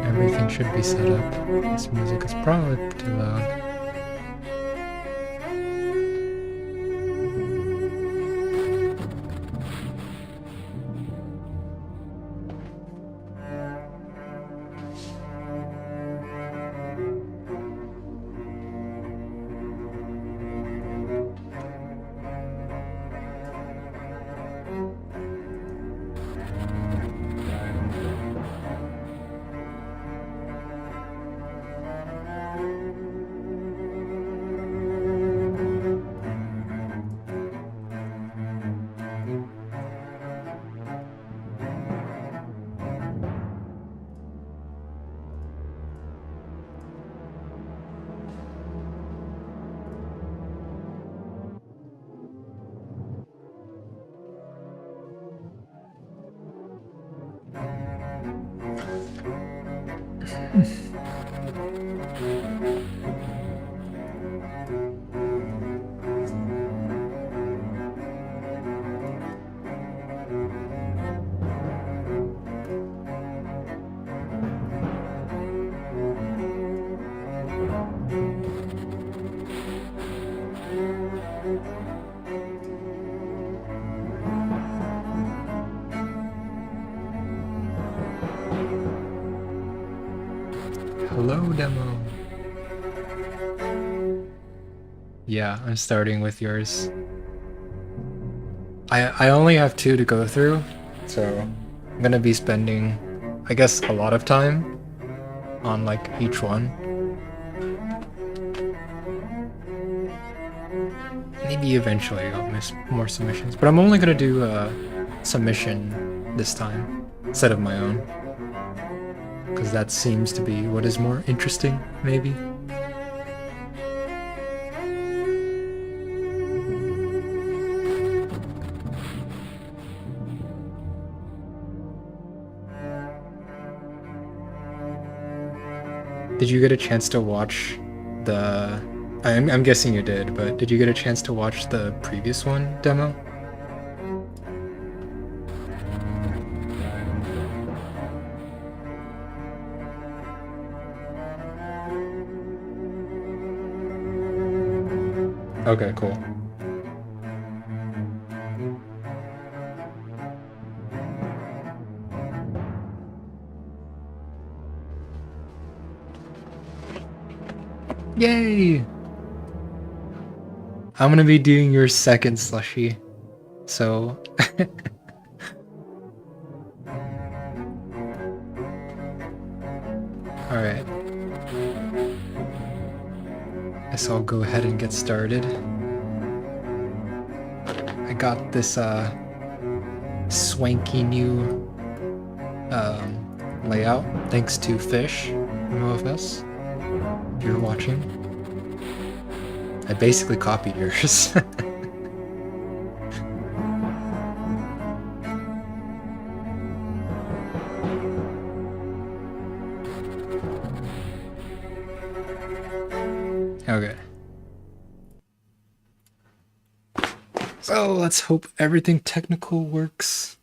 Everything should be set up. This music is probably too loud. Hello, demo. Yeah, I'm starting with yours. I only have 2 to go through, so I'm gonna be spending, I guess, a lot of time on like each one. Maybe eventually I'll miss more submissions, but I'm only gonna do a submission this time instead of my own, because that seems to be what is more interesting, maybe. Did you get a chance to watch the... I'm guessing you did, but did you get a chance to watch the previous one demo? Okay, cool. Yay! I'm gonna be doing your second Slushie, so... Alright. Guess I'll go ahead and get started. I got this swanky new layout thanks to Fish from OFS. If you're watching. I basically copied yours. Okay. So let's hope everything technical works.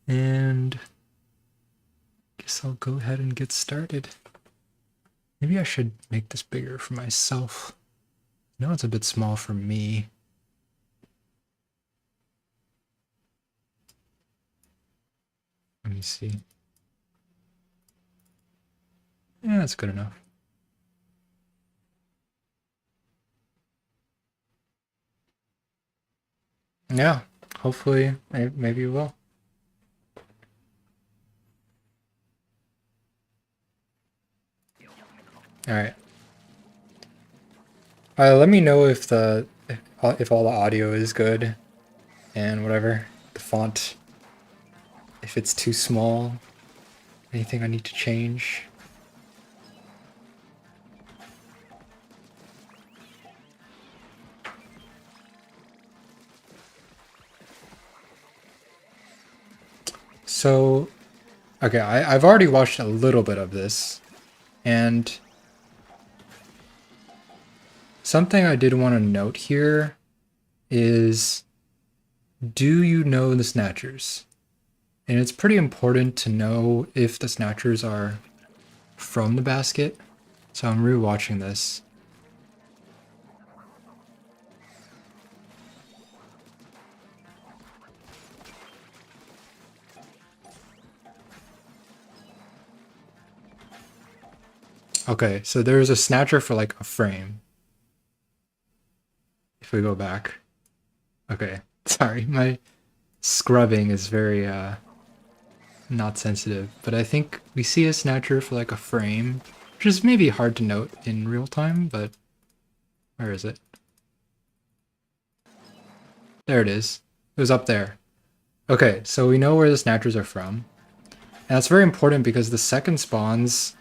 And guess I'll go ahead and get started. Maybe I should make this bigger for myself. No, it's a bit small for me. Let me see. Yeah, that's good enough. Yeah, hopefully, maybe you will. Alright. Let me know if if all the audio is good and whatever. The font, if it's too small, anything I need to change. So, okay, I've already watched a little bit of this, and something I did want to note here is, do you know the Snatchers? And it's pretty important to know if the snatchers are from the basket. So I'm rewatching this. Okay, so there's a snatcher for like a frame. If we go back. Okay, sorry, my scrubbing is very not sensitive, but I think we see a snatcher for like a frame, which is maybe hard to note in real time, but where is it? There it is. It was up there. Okay, so we know where the snatchers are from. And that's very important because the second spawns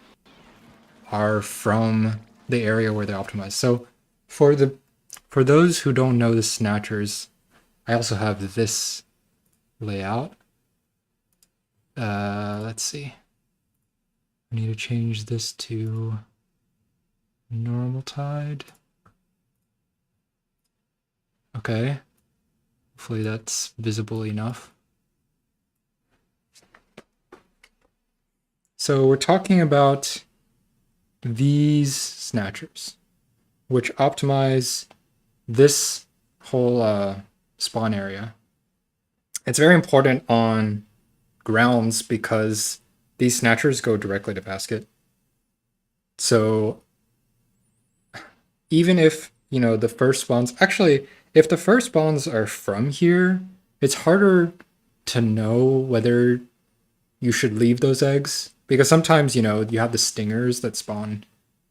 are from the area where they're optimized. So for those who don't know the snatchers, I also have this layout. Let's see. I need to change this to normal tide. Okay. Hopefully that's visible enough. So we're talking about these snatchers, which optimize this whole spawn area. It's very important on grounds because these snatchers go directly to basket. So even if, you know, the first spawns, actually, if the first spawns are from here, it's harder to know whether you should leave those eggs because sometimes, you know, you have the stingers that spawn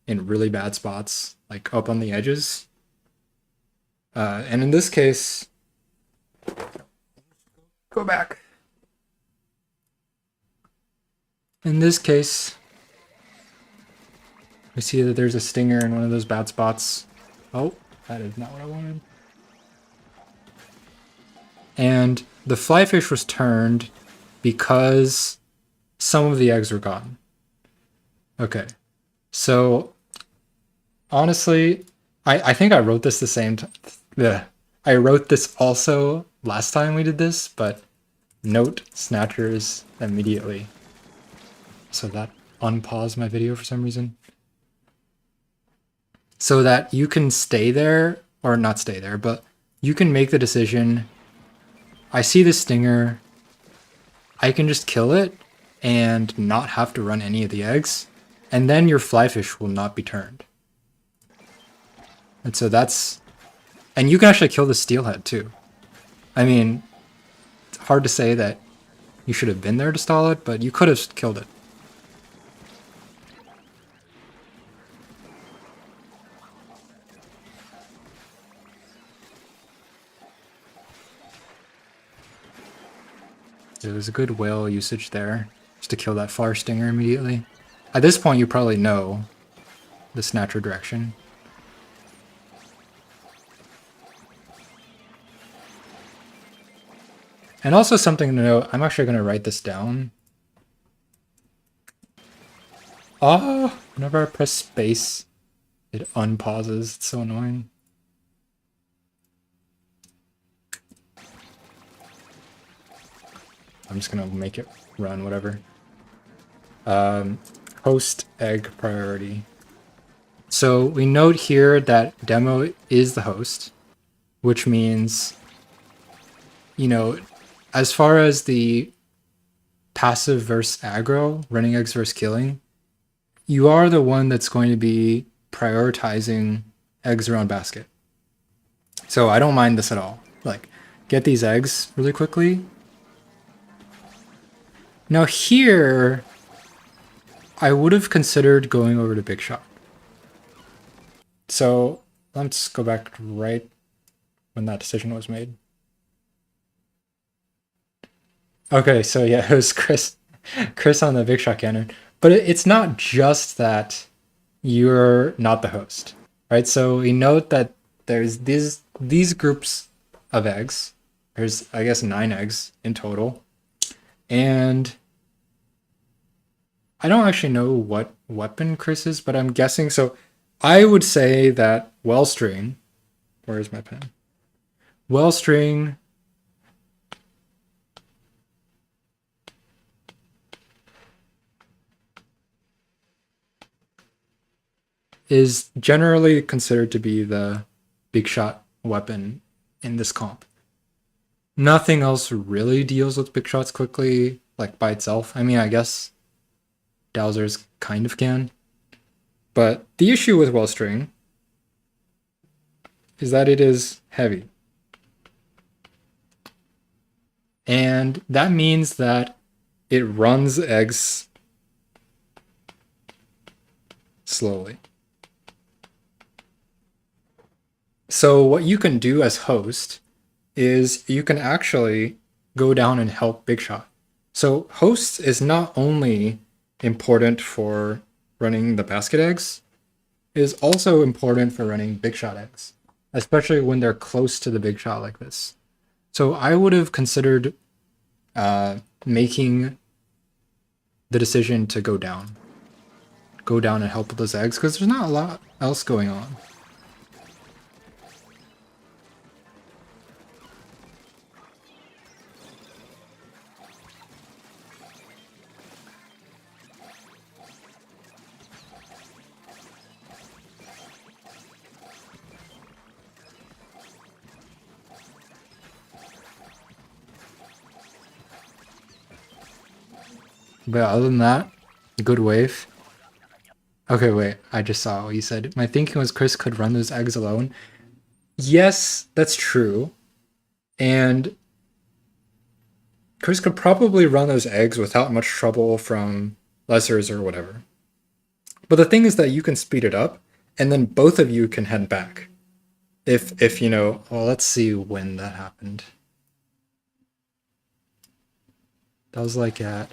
in really bad spots, like up on the edges. And in this case, go back. In this case, we see that there's a stinger in one of those bad spots. Oh, that is not what I wanted. And the fly fish was turned because some of the eggs were gone. Okay, so honestly, I think I wrote this the same time. Yeah, I wrote this also last time we did this, but note snatchers immediately. So that unpaused my video for some reason. So that you can stay there, or not stay there, but you can make the decision. I see the stinger. I can just kill it and not have to run any of the eggs. And then your fly fish will not be turned. And so that's... And you can actually kill the steelhead too. I mean, it's hard to say that you should have been there to stall it, but you could have killed it. There was a good whale usage there, just to kill that far stinger immediately. At this point, you probably know the snatcher direction. And also something to note, I'm actually going to write this down. Oh, whenever I press space, it unpauses. It's so annoying. I'm just going to make it run, whatever. Host egg priority. So we note here that demo is the host, which means, you know, as far as the passive versus aggro, running eggs versus killing, you are the one that's going to be prioritizing eggs around basket. So I don't mind this at all. Like, get these eggs really quickly. Now here, I would have considered going over to Big Shot. So let's go back right when that decision was made. Okay, so yeah, it was Chris on the Big Shot cannon. But it's not just that you're not the host, right? So we note that there's these groups of eggs. There's, I guess, 9 eggs in total. And I don't actually know what weapon Chris is, but I'm guessing. So I would say that Wellstring, where's my pen? Wellstring is generally considered to be the big shot weapon in this comp. Nothing else really deals with big shots quickly, like by itself. I mean, I guess dowsers kind of can. But the issue with Wellstring is that it is heavy. And that means that it runs eggs slowly. So what you can do as host is you can actually go down and help Big Shot. So host is not only important for running the basket eggs, it is also important for running Big Shot eggs, especially when they're close to the Big Shot like this. So I would have considered making the decision to go down and help with those eggs, because there's not a lot else going on. But other than that, good wave. Okay, wait, I just saw what you said. My thinking was Chris could run those eggs alone. Yes, that's true. And Chris could probably run those eggs without much trouble from lessers or whatever. But the thing is that you can speed it up, and then both of you can head back. If you know, well, let's see when that happened. That was like at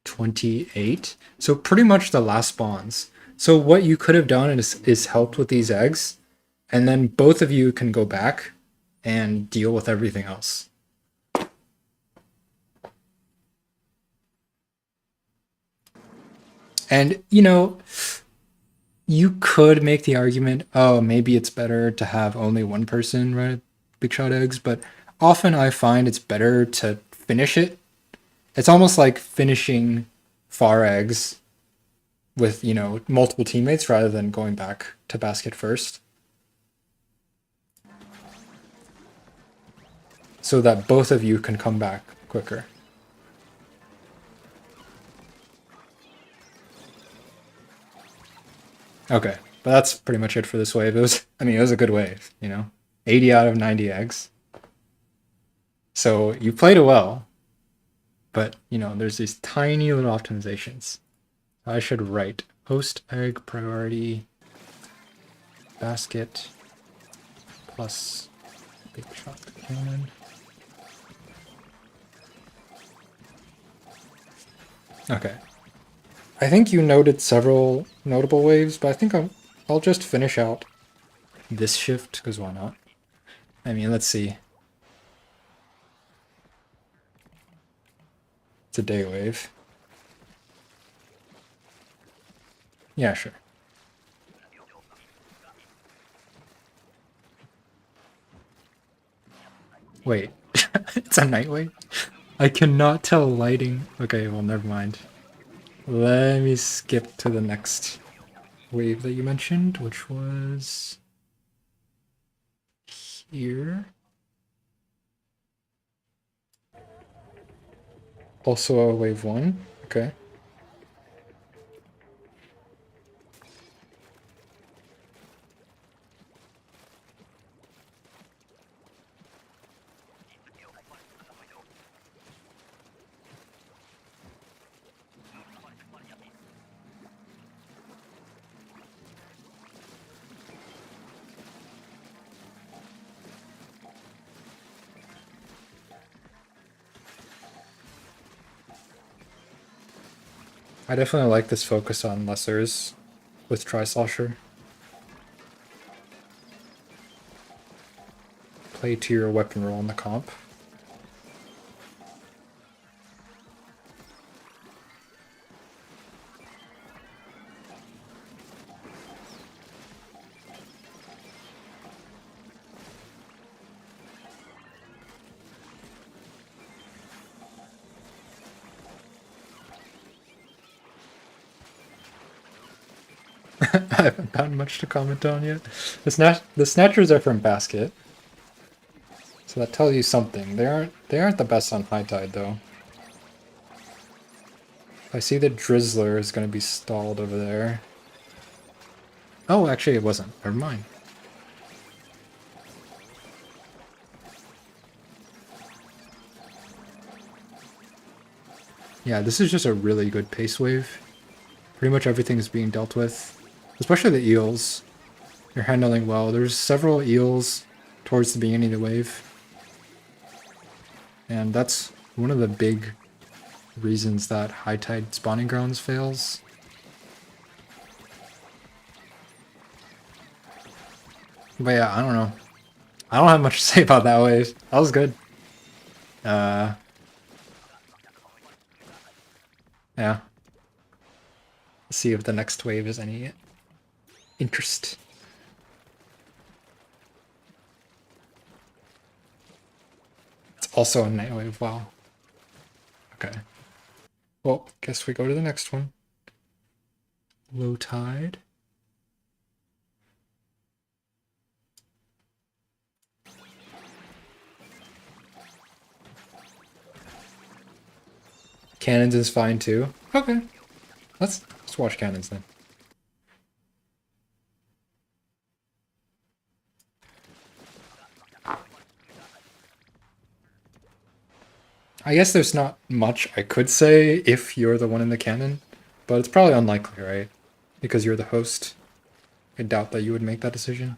28. So pretty much the last spawns. So what you could have done is helped with these eggs, and then both of you can go back and deal with everything else. And, you know, you could make the argument, oh, maybe it's better to have only one person run big shot eggs, but often I find it's better to finish it. It's almost like finishing far eggs with, you know, multiple teammates rather than going back to basket first. So that both of you can come back quicker. Okay, but that's pretty much it for this wave. It was, I mean, it was a good wave, you know? 80 out of 90 eggs. So you played it well, but, you know, there's these tiny little optimizations. I should write host egg priority basket plus big shot cannon. Okay. I think you noted several notable waves, but I think I'll just finish out this shift, because why not? I mean, let's see. It's a day wave. Yeah, sure. Wait, it's a night wave? I cannot tell lighting. Okay, well, never mind. Let me skip to the next wave that you mentioned, which was here. Also a wave 1. Okay. I definitely like this focus on lessers with Tri-Slosher. Play to your weapon roll in the comp. I haven't gotten much to comment on yet. The snatchers are from basket, so that tells you something. They aren't the best on high tide though. I see the drizzler is going to be stalled over there. Oh, actually it wasn't. Never mind. Yeah, this is just a really good pace wave. Pretty much everything is being dealt with, especially the eels. You're handling well. There's several eels towards the beginning of the wave. And that's one of the big reasons that high tide spawning grounds fails. But yeah, I don't know. I don't have much to say about that wave. That was good. Yeah. Let's see if the next wave is any interest. It's also a night wave. Wow. Okay. Well, guess we go to the next one. Low tide. Cannons is fine too. Okay. Let's watch cannons then. I guess there's not much I could say if you're the one in the cannon, but it's probably unlikely, right? Because you're the host. I doubt that you would make that decision.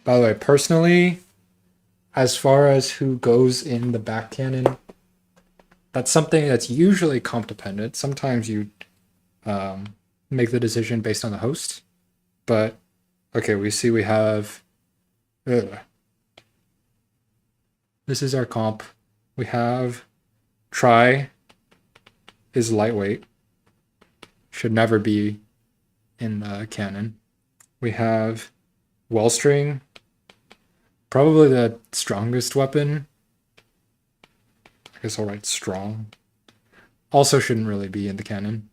By the way, personally, as far as who goes in the back cannon, that's something that's usually comp dependent. Sometimes you make the decision based on the host. But, okay, we see we have... Ugh. This is our comp. We have Try is lightweight. Should never be in the cannon. We have Wellstring, probably the strongest weapon. I guess I'll write strong. Also shouldn't really be in the cannon.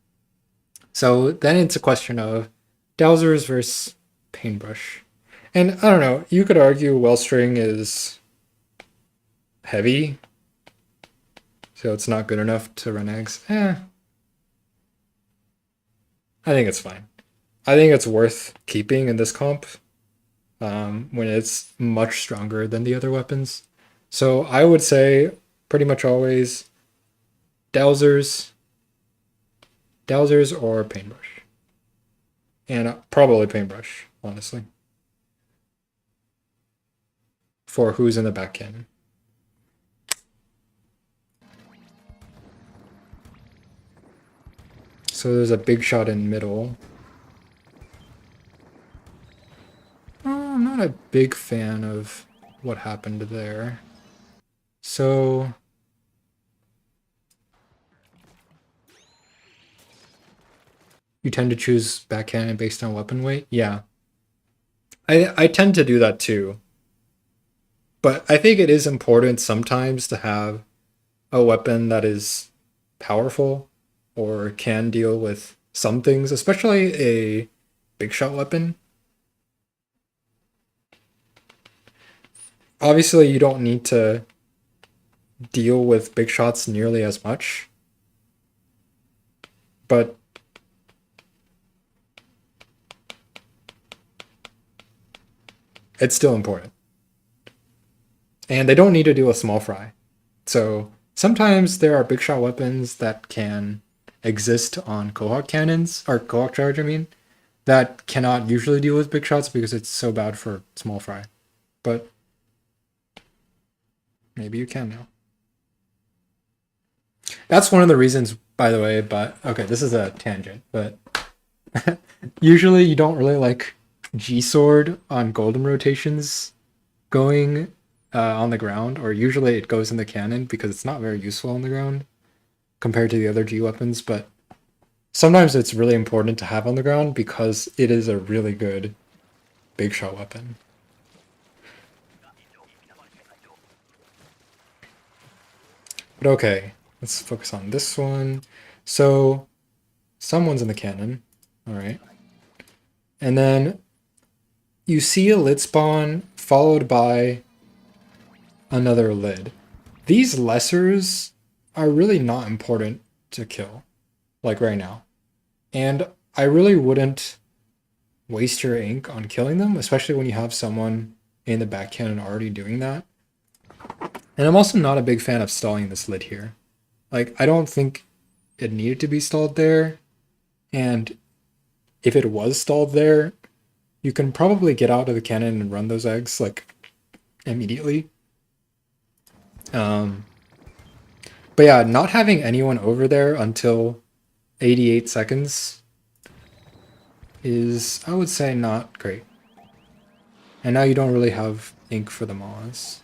So then it's a question of dowsers versus paintbrush. And I don't know, you could argue Wellstring is heavy, so it's not good enough to run eggs. I think it's fine. I think it's worth keeping in this comp when it's much stronger than the other weapons. So I would say pretty much always dowsers or paintbrush. And probably paintbrush, honestly. For who's in the back cannon. So there's a big shot in middle. Oh, I'm not a big fan of what happened there. So... You tend to choose back cannon based on weapon weight? Yeah. I tend to do that too. But I think it is important sometimes to have a weapon that is powerful or can deal with some things, especially a big shot weapon. Obviously, you don't need to deal with big shots nearly as much, but it's still important. And they don't need to do a small fry. So sometimes there are big shot weapons that can exist on Cohawk cannons, or Cohawk charge, I mean, that cannot usually deal with big shots because it's so bad for small fry. But maybe you can now. That's one of the reasons, by the way, but okay, this is a tangent, but usually you don't really like G-Sword on golden rotations going on the ground, or usually it goes in the cannon because it's not very useful on the ground compared to the other G weapons, but sometimes it's really important to have on the ground because it is a really good big shot weapon. But okay, let's focus on this one. So someone's in the cannon. All right. And then you see a lid spawn followed by another lid. These lessers are really not important to kill, like right now. And I really wouldn't waste your ink on killing them, especially when you have someone in the back cannon already doing that. And I'm also not a big fan of stalling this lid here. Like, I don't think it needed to be stalled there. And if it was stalled there, you can probably get out of the cannon and run those eggs, like, immediately. But yeah, not having anyone over there until 88 seconds is, I would say, not great. And now you don't really have ink for the moss.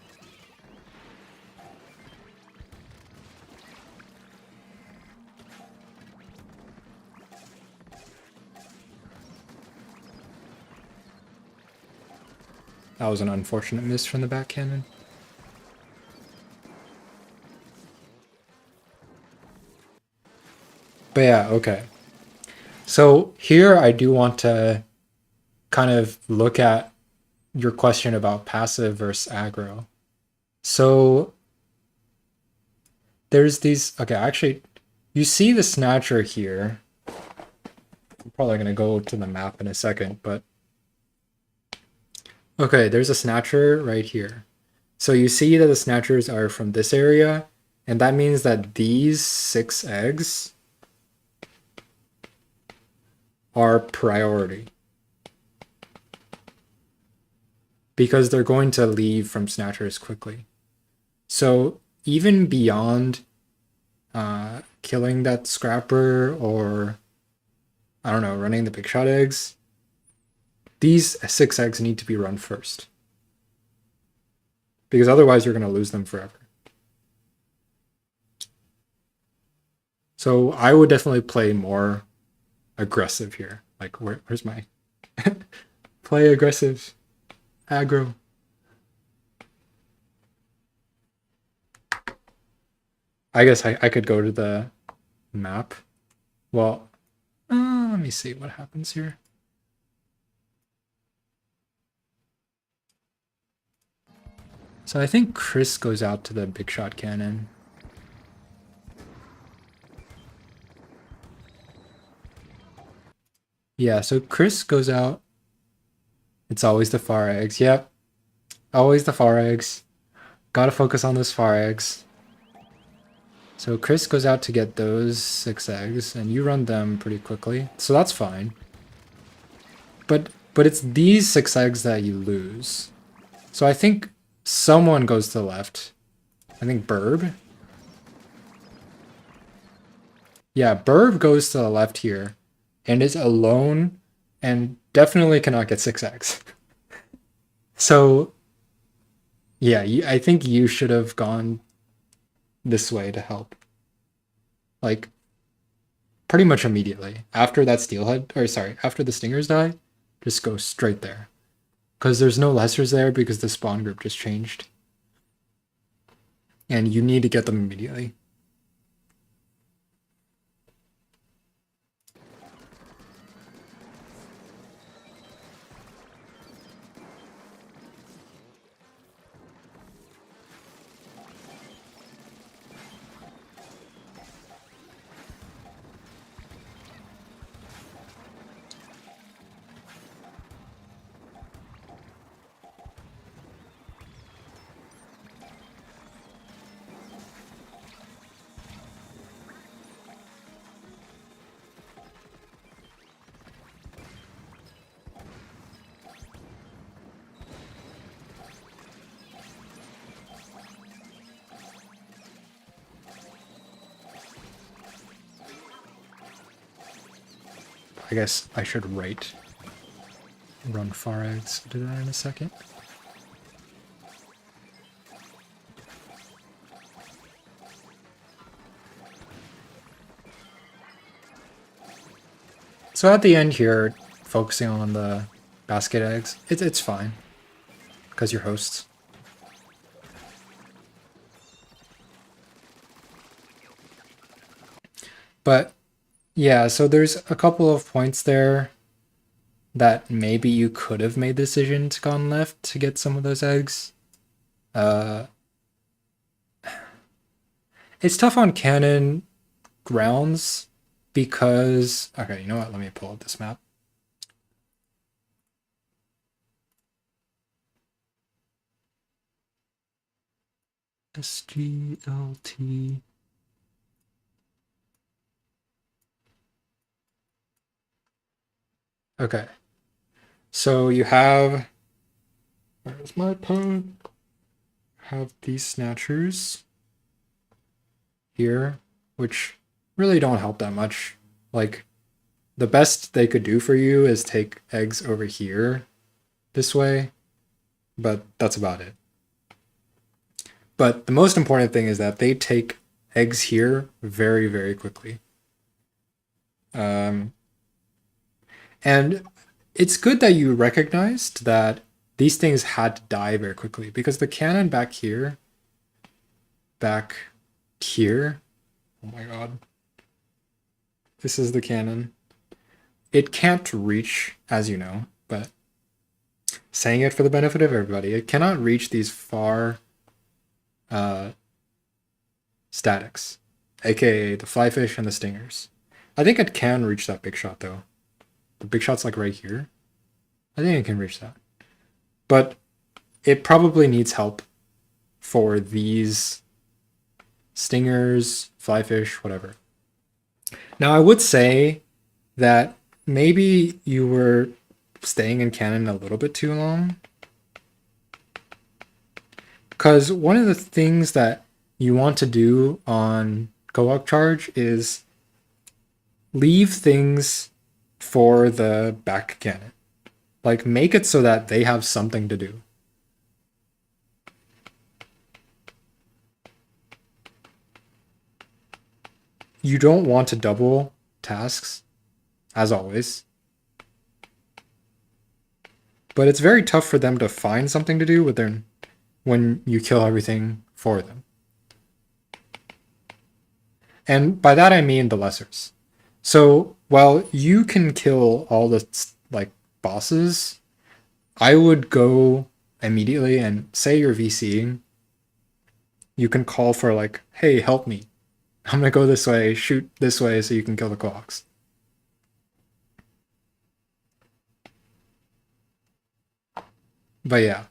That was an unfortunate miss from the back cannon. But yeah, okay. So here I do want to kind of look at your question about passive versus aggro. So there's these, okay, actually, you see the snatcher here. I'm probably going to go to the map in a second, but okay, there's a snatcher right here. So you see that the snatchers are from this area, and that means that these 6 eggs are priority. Because they're going to leave from snatchers quickly. So even beyond killing that scrapper or, I don't know, running the big shot eggs, these 6 eggs need to be run first. Because otherwise you're going to lose them forever. So I would definitely play more aggressive here. Like, where's my... play aggressive. Aggro. I guess I could go to the map. Well, let me see what happens here. So I think Chris goes out to the big shot cannon. Yeah, so Chris goes out. It's always the far eggs. Yep. Always the far eggs. Gotta focus on those far eggs. So Chris goes out to get those 6 eggs, and you run them pretty quickly. So that's fine. But it's these 6 eggs that you lose. So I think someone goes to the left. I think Burb. Yeah, Burb goes to the left here and is alone and definitely cannot get 6 eggs. So yeah, I think you should have gone this way to help. Like, pretty much immediately. After that steelhead, or sorry, after the stingers die, just go straight there. Because there's no lessers there because the spawn group just changed. And you need to get them immediately. I guess I should write run far eggs. I'll do that in a second. So at the end here, focusing on the basket eggs, it's fine. Because you're hosts. But yeah, so there's a couple of points there that maybe you could have made the decision to gone left to get some of those eggs. It's tough on cannon grounds because... Okay, you know what? Let me pull up this map. SGLT. Okay. So you have... Where's my pen? Have these snatchers here, which really don't help that much. Like, the best they could do for you is take eggs over here this way, but that's about it. But the most important thing is that they take eggs here very, very quickly. And it's good that you recognized that these things had to die very quickly, because the cannon back here, oh my god, this is the cannon. It can't reach, as you know, but saying it for the benefit of everybody, it cannot reach these far statics, aka the fly fish and the stingers. I think it can reach that big shot though. The big shot's like right here. I think it can reach that. But it probably needs help for these stingers, fly fish, whatever. Now I would say that maybe you were staying in cannon a little bit too long. Because one of the things that you want to do on co-op charge is leave things for the back cannon. Like, make it so that they have something to do. You don't want to double tasks, as always. But it's very tough for them to find something to do with their, when you kill everything for them. And by that I mean the lessers. So while you can kill all the like bosses, I would go immediately and say you're VCing. You can call for like, hey, help me. I'm gonna go this way, shoot this way so you can kill the clocks. But yeah,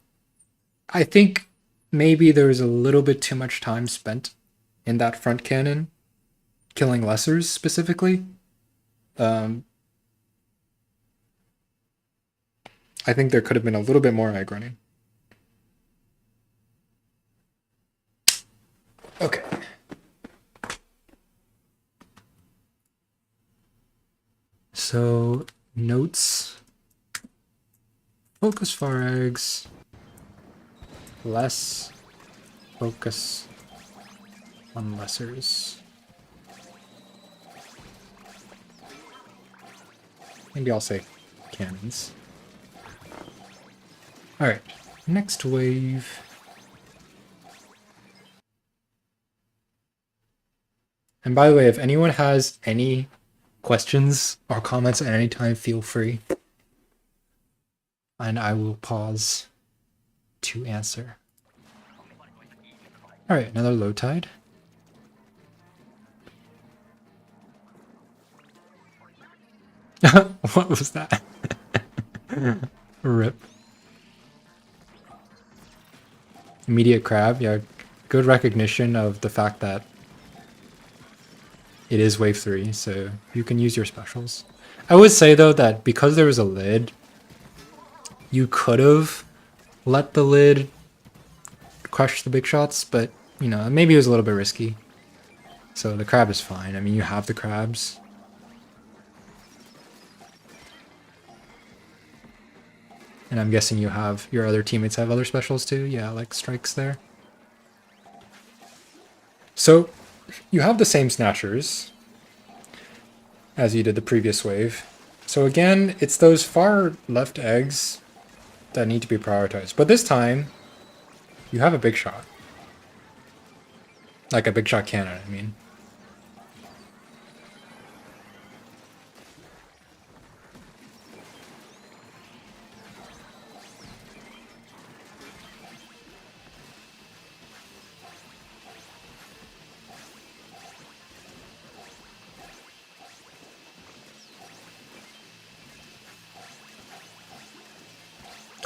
I think maybe there was a little bit too much time spent in that front cannon, killing lessers specifically. I think there could have been a little bit more egg running. Okay. So, notes. Focus far eggs. Less focus on lessers. Maybe I'll say cannons. Alright, next wave. And by the way, if anyone has any questions or comments at any time, feel free. And I will pause to answer. Alright, another low tide. What was that? Rip. Immediate crab, yeah, good recognition of the fact that it is wave 3, so you can use your specials. I would say though that because there was a lid, you could have let the lid crush the big shots, but you know, maybe it was a little bit risky. So the crab is fine. I mean, you have the crabs. And I'm guessing you have, your other teammates have other specials too? Yeah, like strikes there. So, you have the same snatchers as you did the previous wave. So again, it's those far left eggs that need to be prioritized. But this time, you have a big shot. Like a big shot cannon, I mean.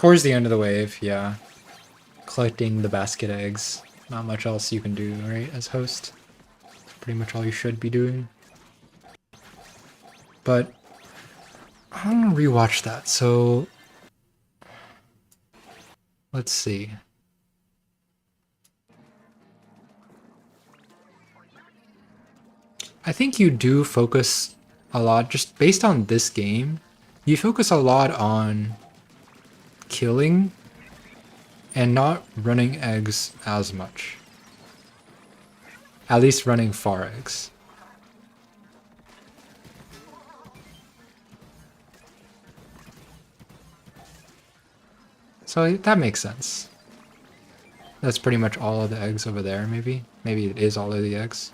Towards the end of the wave, yeah. Collecting the basket eggs. Not much else you can do, right, as host. That's pretty much all you should be doing. But I want to rewatch that, so let's see. I think you do focus a lot, just based on this game, you focus a lot on killing and not running eggs as much. At least running far eggs. So that makes sense. That's pretty much all of the eggs over there, maybe? Maybe it is all of the eggs.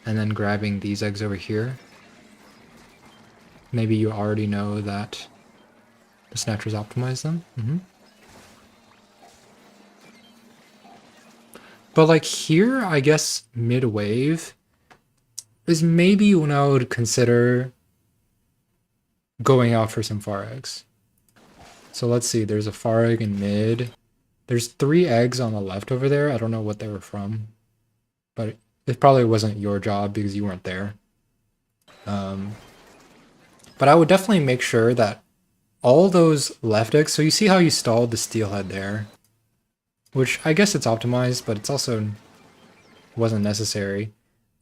And then grabbing these eggs over here. Maybe you already know that the snatchers optimize them. But like here, I guess mid-wave is maybe when I would consider going out for some far eggs. So let's see, there's a far egg in mid. There's 3 eggs on the left over there. I don't know what they were from, but it probably wasn't your job because you weren't there. But I would definitely make sure that all those left eggs, so you see how you stalled the steelhead there, which I guess it's optimized, but it's also wasn't necessary.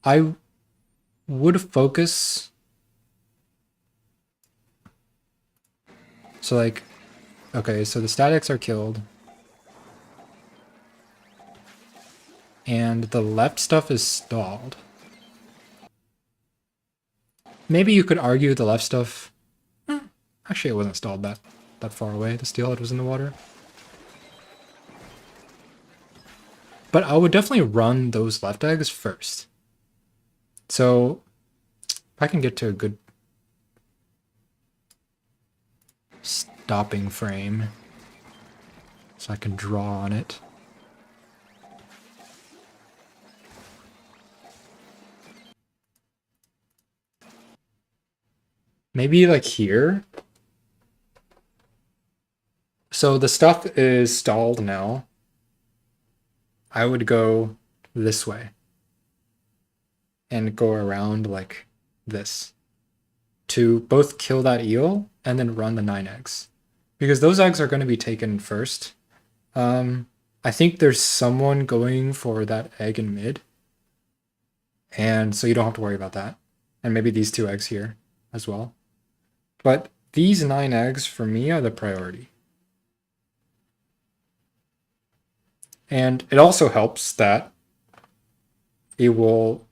I would focus, so like, okay, so the statics are killed. And the left stuff is stalled. Maybe you could argue the left stuff... actually, it wasn't stalled that far away. The steelhead was in the water. But I would definitely run those left eggs first. So, if I can get to a good stopping frame, so I can draw on it. Maybe like here. So the stuff is stalled now. I would go this way. And go around like this. To both kill that eel and then run the 9 eggs. Because those eggs are going to be taken first. I think there's someone going for that egg in mid. And so you don't have to worry about that. And maybe these 2 eggs here as well. But these 9 eggs, for me, are the priority. And it also helps that it will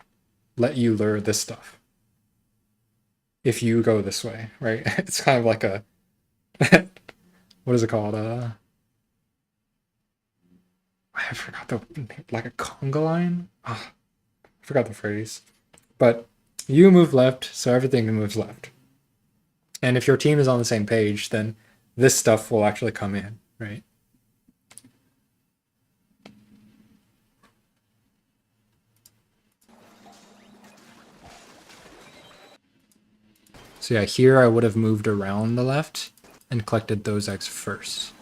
let you lure this stuff. If you go this way, right? It's kind of like a... what is it called? I forgot the... like a conga line? I forgot the phrase. But you move left, so everything moves left. And if your team is on the same page, then this stuff will actually come in, right? So yeah, here I would have moved around the left and collected those eggs first.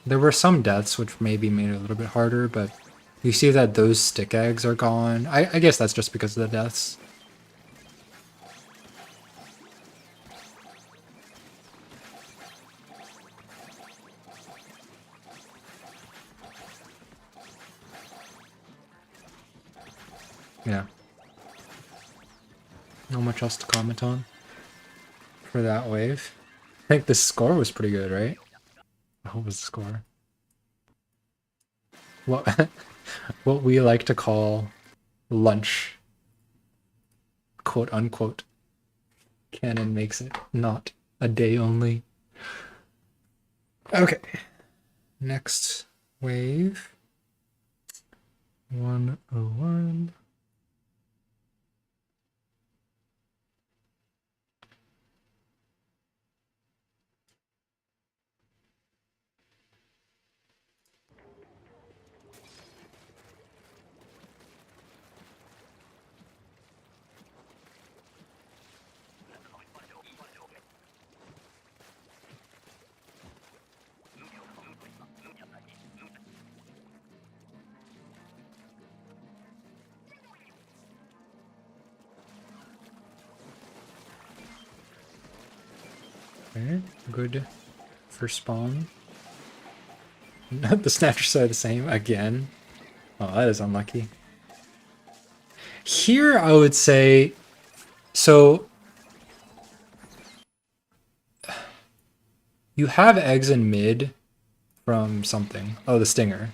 There were some deaths which maybe made it a little bit harder, but you see that those stick eggs are gone. I guess that's just because of the deaths. Yeah. Not much else to comment on for that wave. I think the score was pretty good, right? What was the score? What, what we like to call lunch. Quote unquote. Canon makes it not a day only. Okay. Next wave. 101. Okay, good for spawn. The snatchers are the same again. Oh, that is unlucky. Here, I would say, so you have eggs in mid from something. Oh, the stinger.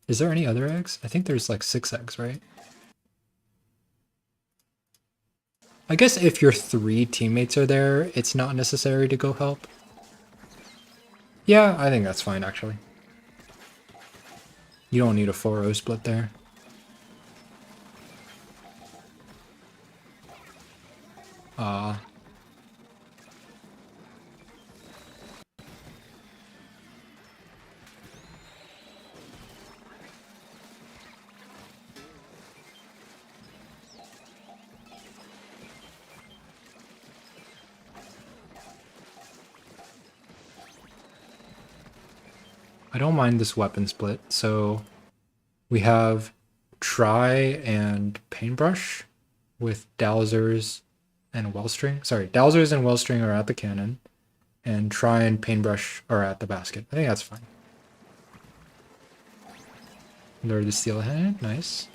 Is there any other eggs? I think there's like 6 eggs, right? I guess if your 3 teammates are there, it's not necessary to go help. Yeah, I think that's fine, actually. You don't need a 4-0 split there. I don't mind this weapon split. So we have Try and Paintbrush with Dowsers and Wellstring. Sorry, Dowsers and Wellstring are at the cannon, and Try and Paintbrush are at the basket. I think that's fine. Lure the Steelhead, nice.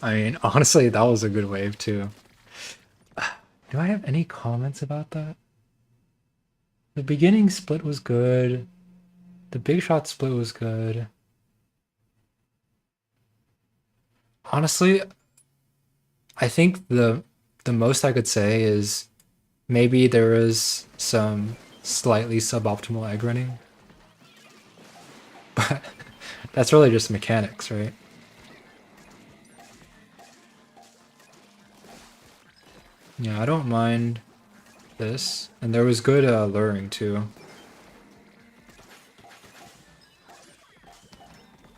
I mean, honestly, that was a good wave too. Do I have any comments about that? The beginning split was good. The big shot split was good. Honestly, I think the most I could say is maybe there is some slightly suboptimal egg running. But that's really just mechanics, right? Yeah, I don't mind this. And there was good luring too.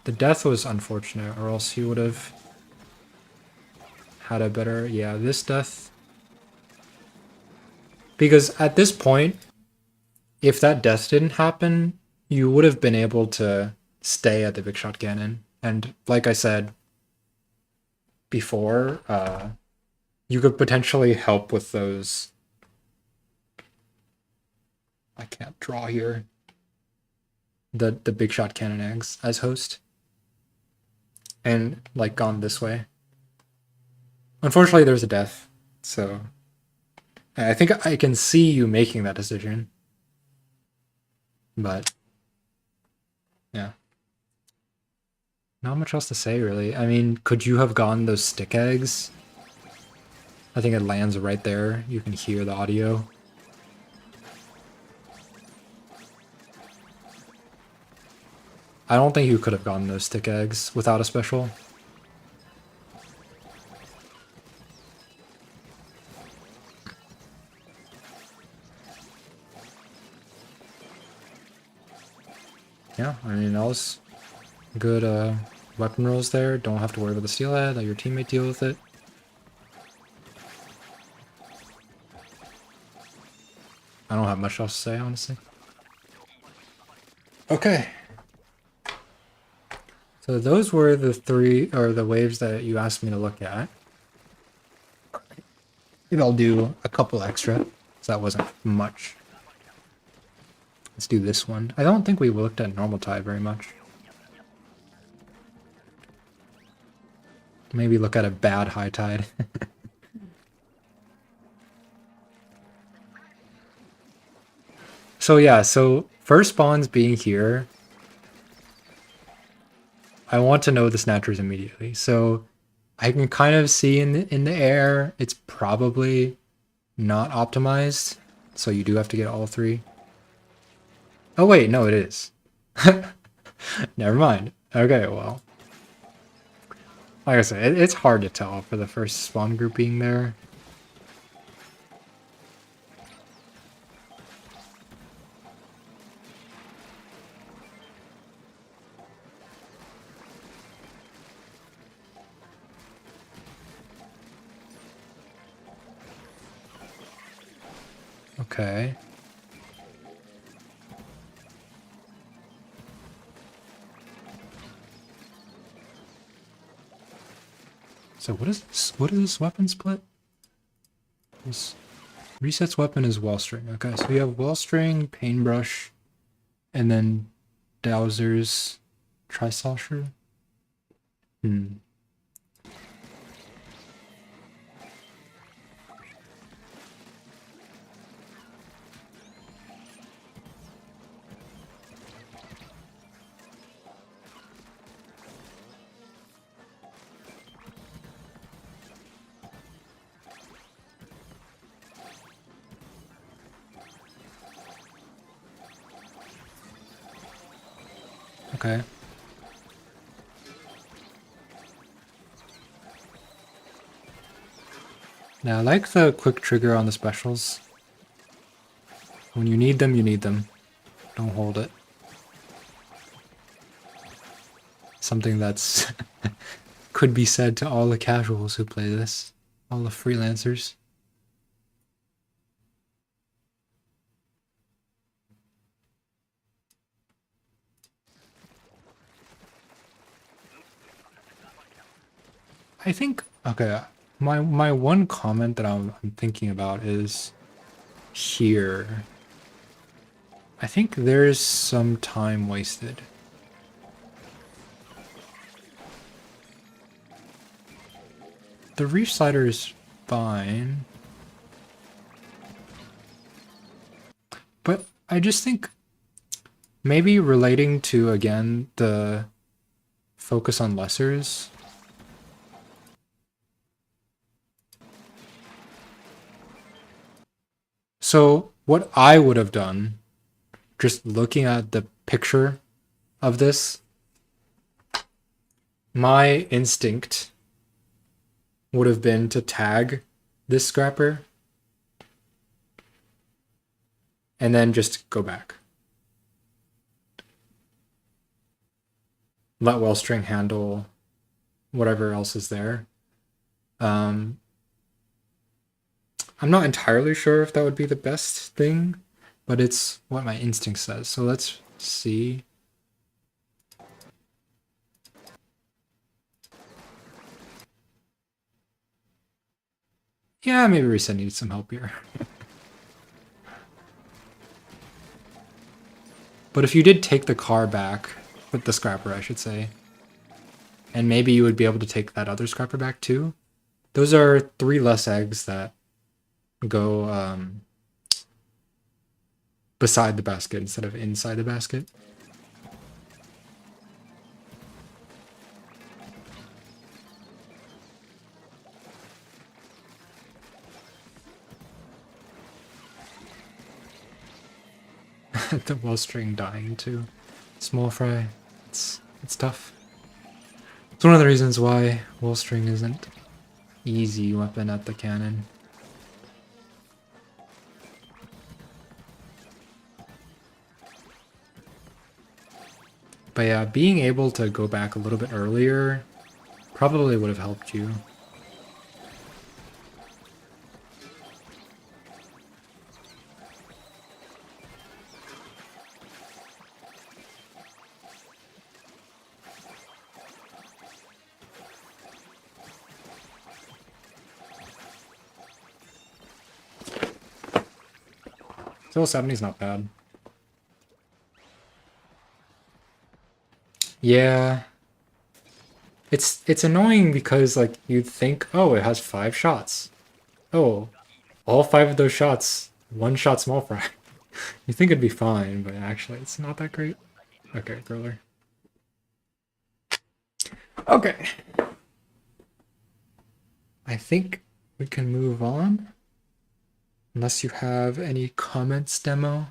The death was unfortunate, or else he would have had a better... Yeah, this death... Because at this point, if that death didn't happen, you would have been able to stay at the big shot cannon. And like I said before, you could potentially help with those... I can't draw here. The big shot cannon eggs as host. And like gone this way. Unfortunately, there's a death, so I think I can see you making that decision. But yeah. Not much else to say, really. I mean, could you have gotten those stick eggs? I think it lands right there. You can hear the audio. I don't think you could have gotten those stick eggs without a special. Yeah, I mean, that was good weapon rolls there. Don't have to worry about the steelhead. Let your teammate deal with it. I don't have much else to say, honestly. Okay. So those were the the waves that you asked me to look at. Maybe I'll do a couple extra, so that wasn't much. Let's do this one. I don't think we looked at normal tide very much. Maybe look at a bad high tide. So yeah, so first spawns being here, I want to know the snatchers immediately. So I can kind of see in the air, it's probably not optimized. So you do have to get all 3. Oh wait, no, it is. Never mind. Okay, well. Like I said, it's hard to tell for the first spawn group being there. Okay. So what is this weapon split? This resets weapon is wellstring. Okay, so we have wellstring, paintbrush, and then Dowser's Trisosher. Okay. Now I like the quick trigger on the specials. When you need them, you need them. Don't hold it. Something that's could be said to all the casuals who play this. All the freelancers. I think, okay, my one comment that I'm thinking about is here. I think there's some time wasted. The reef slider is fine. But I just think maybe relating to, again, the focus on lessers. So what I would have done, just looking at the picture of this, my instinct would have been to tag this scrapper and then just go back. Let wellstring handle whatever else is there. I'm not entirely sure if that would be the best thing, but it's what my instinct says. So let's see. Yeah, maybe Reset needs some help here. But if you did take the car back, with the scrapper, I should say, and maybe you would be able to take that other scrapper back too. Those are 3 less eggs that go beside the basket instead of inside the basket. The wellstring dying too. Small fry. It's tough. It's one of the reasons why wellstring isn't easy weapon at the cannon. But yeah, being able to go back a little bit earlier probably would have helped you. Still 70's not bad. Yeah. It's annoying because like you'd think, oh, it has 5 shots. Oh, all 5 of those shots, 1 shot small fry. You think it'd be fine, but actually it's not that great. Okay, thriller. Okay. I think we can move on. Unless you have any comments, demo.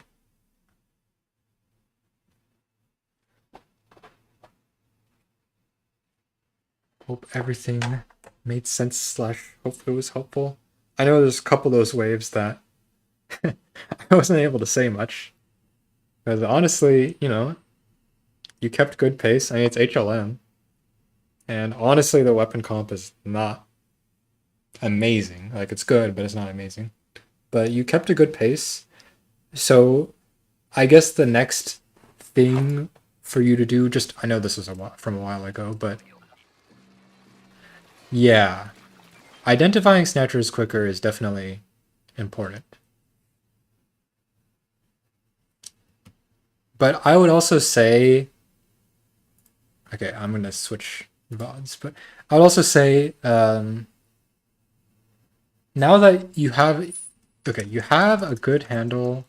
hope everything made sense slash hope it was helpful. I know there's a couple of those waves that I wasn't able to say much. But honestly, you know, you kept good pace. I mean, it's HLM. And honestly, the weapon comp is not amazing. Like, it's good, but it's not amazing. But you kept a good pace. So I guess the next thing for you to do, just, I know this was from a while ago, but yeah, identifying snatchers quicker is definitely important. But I would also say, okay, I'm going to switch VODs, but I would also say, now that you have, okay, you have a good handle.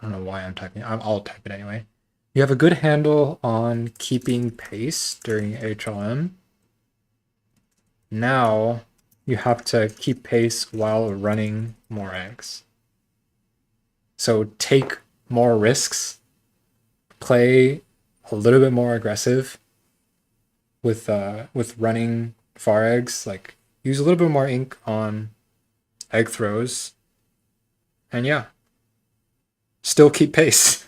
I don't know why I'm typing. I'll type it anyway. You have a good handle on keeping pace during HLM. Now you have to keep pace while running more eggs. So take more risks, play a little bit more aggressive with running far eggs. Like, use a little bit more ink on egg throws, and yeah, still keep pace.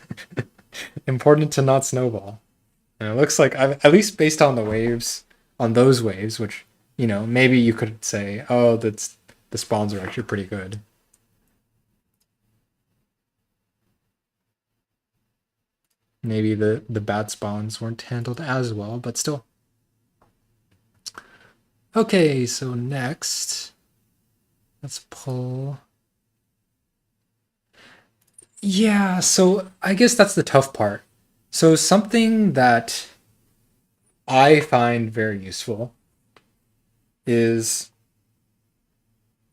Important to not snowball. And it looks like, at least based on the waves, on those waves, which, you know, maybe you could say, oh, that's, the spawns are actually pretty good. Maybe the bad spawns weren't handled as well, but still. Okay, so next, let's pull. Yeah, so I guess that's the tough part. So something that I find very useful is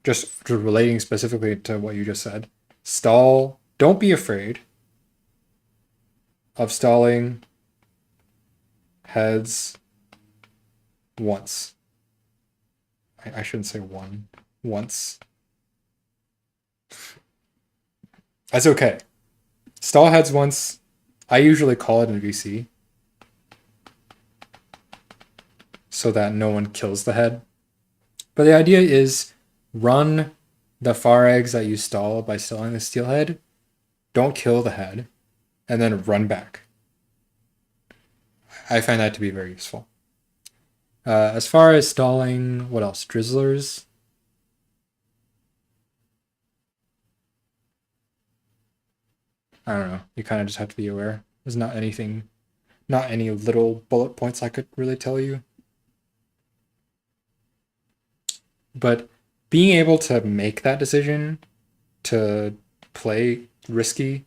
just relating specifically to what you just said. Stall. Don't be afraid of stalling heads once. I shouldn't say one. Once. That's okay. Stall heads once. I usually call it in VC so that no one kills the head. But the idea is run the far eggs that you stall by stalling the steelhead. Don't kill the head, and then run back. I find that to be very useful. As far as stalling, what else? Drizzlers. I don't know. You kind of just have to be aware. There's not anything, not any little bullet points I could really tell you. But being able to make that decision to play risky,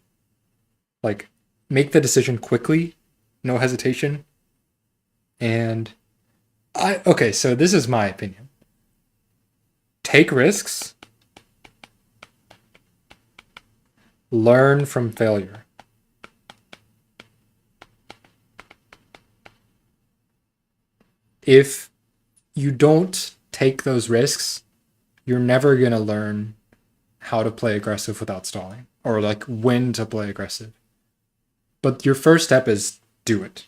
like make the decision quickly, no hesitation. And okay, so this is my opinion. Take risks, learn from failure. If you don't take those risks, you're never going to learn how to play aggressive without stalling, or like when to play aggressive. But your first step is do it.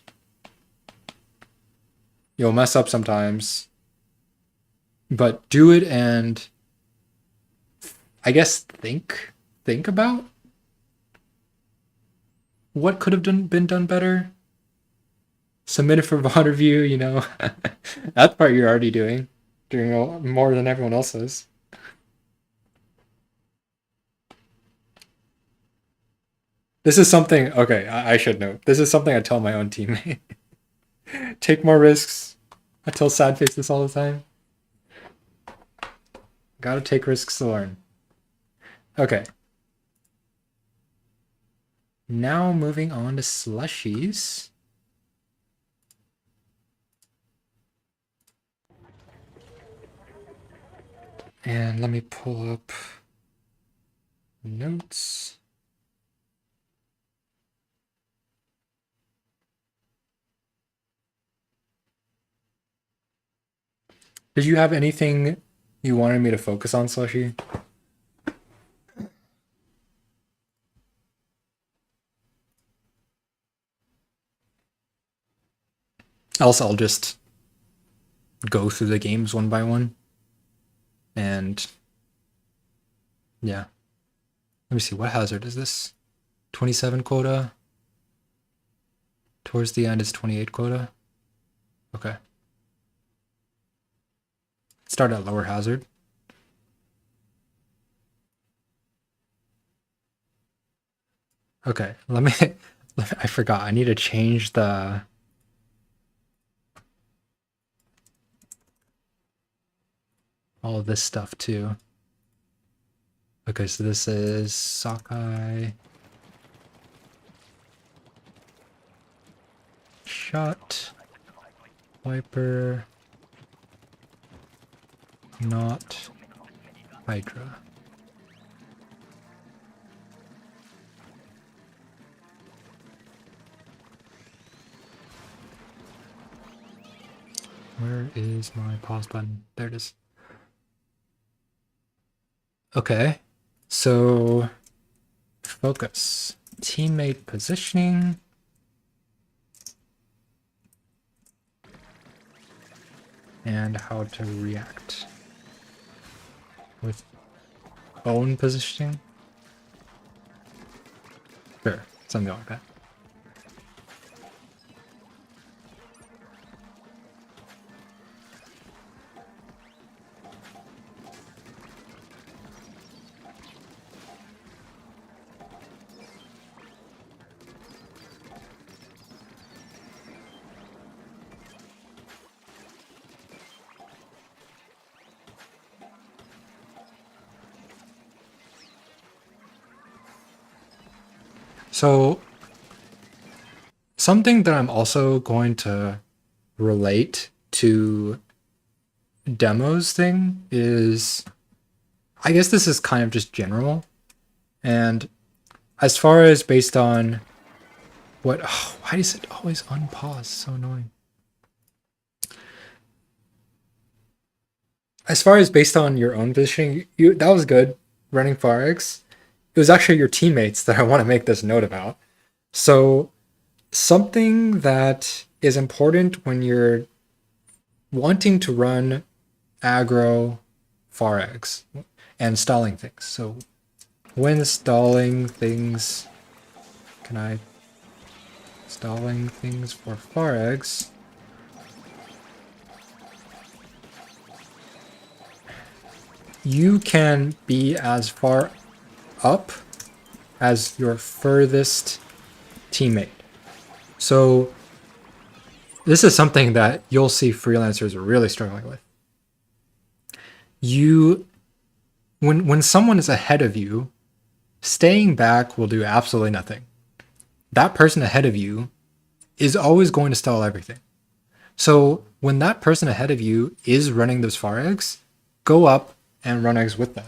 You'll mess up sometimes, but do it, and I guess think about what could have been done better. Submit it for VOD review, you know. That part you're already doing more than everyone else is. This is something, okay, I should note. This is something I tell my own teammate. Take more risks. I tell Sadface this all the time. Gotta take risks to learn. Okay. Now moving on to slushies. And let me pull up notes. Did you have anything you wanted me to focus on, Slushie? Else I'll just go through the games one by one. And yeah. Let me see, what hazard is this? 27 quota. Towards the end is 28 quota. Okay. Start at lower hazard. Okay, let me I forgot. I need to change the all of this stuff too. Okay, so this is Sockeye. Shot. Wiper. Not Hydra. Where is my pause button? There it is. Okay, so focus. Teammate positioning. And how to react. With own positioning? Sure, something like that. So, something that I'm also going to relate to demos thing is, I guess this is kind of just general. And as far as based on what, oh, why is it always unpause? So annoying. As far as based on your own positioning, that was good, running Farex. It was actually your teammates that I want to make this note about. So something that is important when you're wanting to run aggro Farex and stalling things. So when stalling things, stalling things for Farex, you can be as far up as your furthest teammate. So this is something that you'll see freelancers are really struggling with. When someone is ahead of you, staying back will do absolutely nothing. That person ahead of you is always going to stall everything. So when that person ahead of you is running those far eggs, go up and run eggs with them.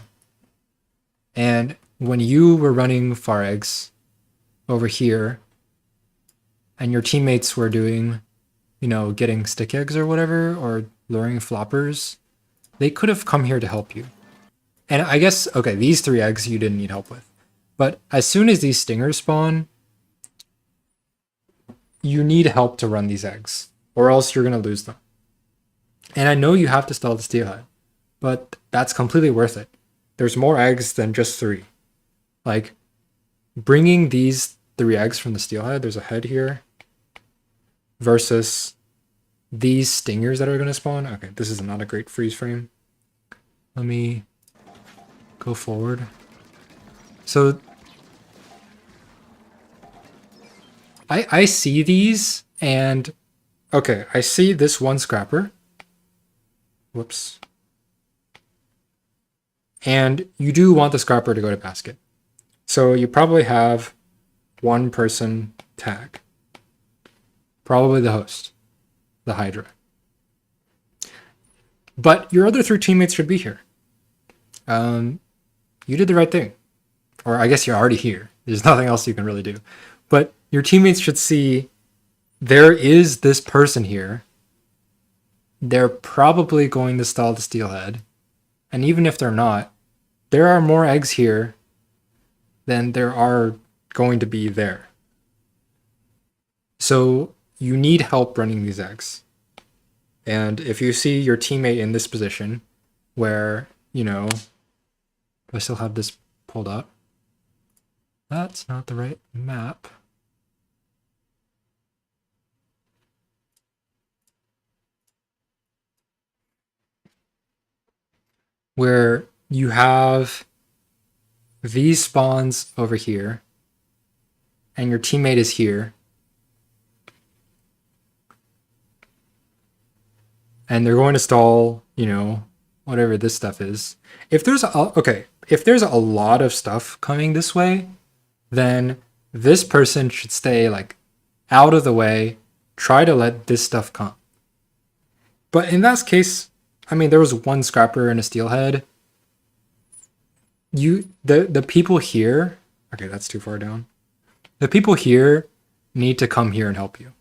And when you were running far eggs over here, and your teammates were doing, getting stick eggs or whatever, or luring floppers, they could have come here to help you. And I guess, okay, these 3 eggs you didn't need help with. But as soon as these stingers spawn, you need help to run these eggs, or else you're going to lose them. And I know you have to stall the steelhead, but that's completely worth it. There's more eggs than just 3. Like, bringing these 3 eggs from the steelhead, there's a head here, versus these stingers that are going to spawn. Okay, this is not a great freeze frame. Let me go forward. So I see these, and okay, I see this one scrapper. Whoops. And you do want the scrapper to go to basket. So you probably have one person tag. Probably the host, the Hydra. But your other 3 teammates should be here. You did the right thing. Or I guess you're already here. There's nothing else you can really do. But your teammates should see there is this person here. They're probably going to stall the steelhead. And even if they're not, there are more eggs here than there are going to be there. So you need help running these eggs. And if you see your teammate in this position where, you know, I still have this pulled up. That's not the right map. Where you have these spawns over here, and your teammate is here, and they're going to stall, you know, whatever this stuff is. If there's if there's a lot of stuff coming this way, then this person should stay like out of the way, try to let this stuff come. But in that case, I mean, there was one scrapper and a steelhead. The people here, okay, that's too far down. The people here need to come here and help you.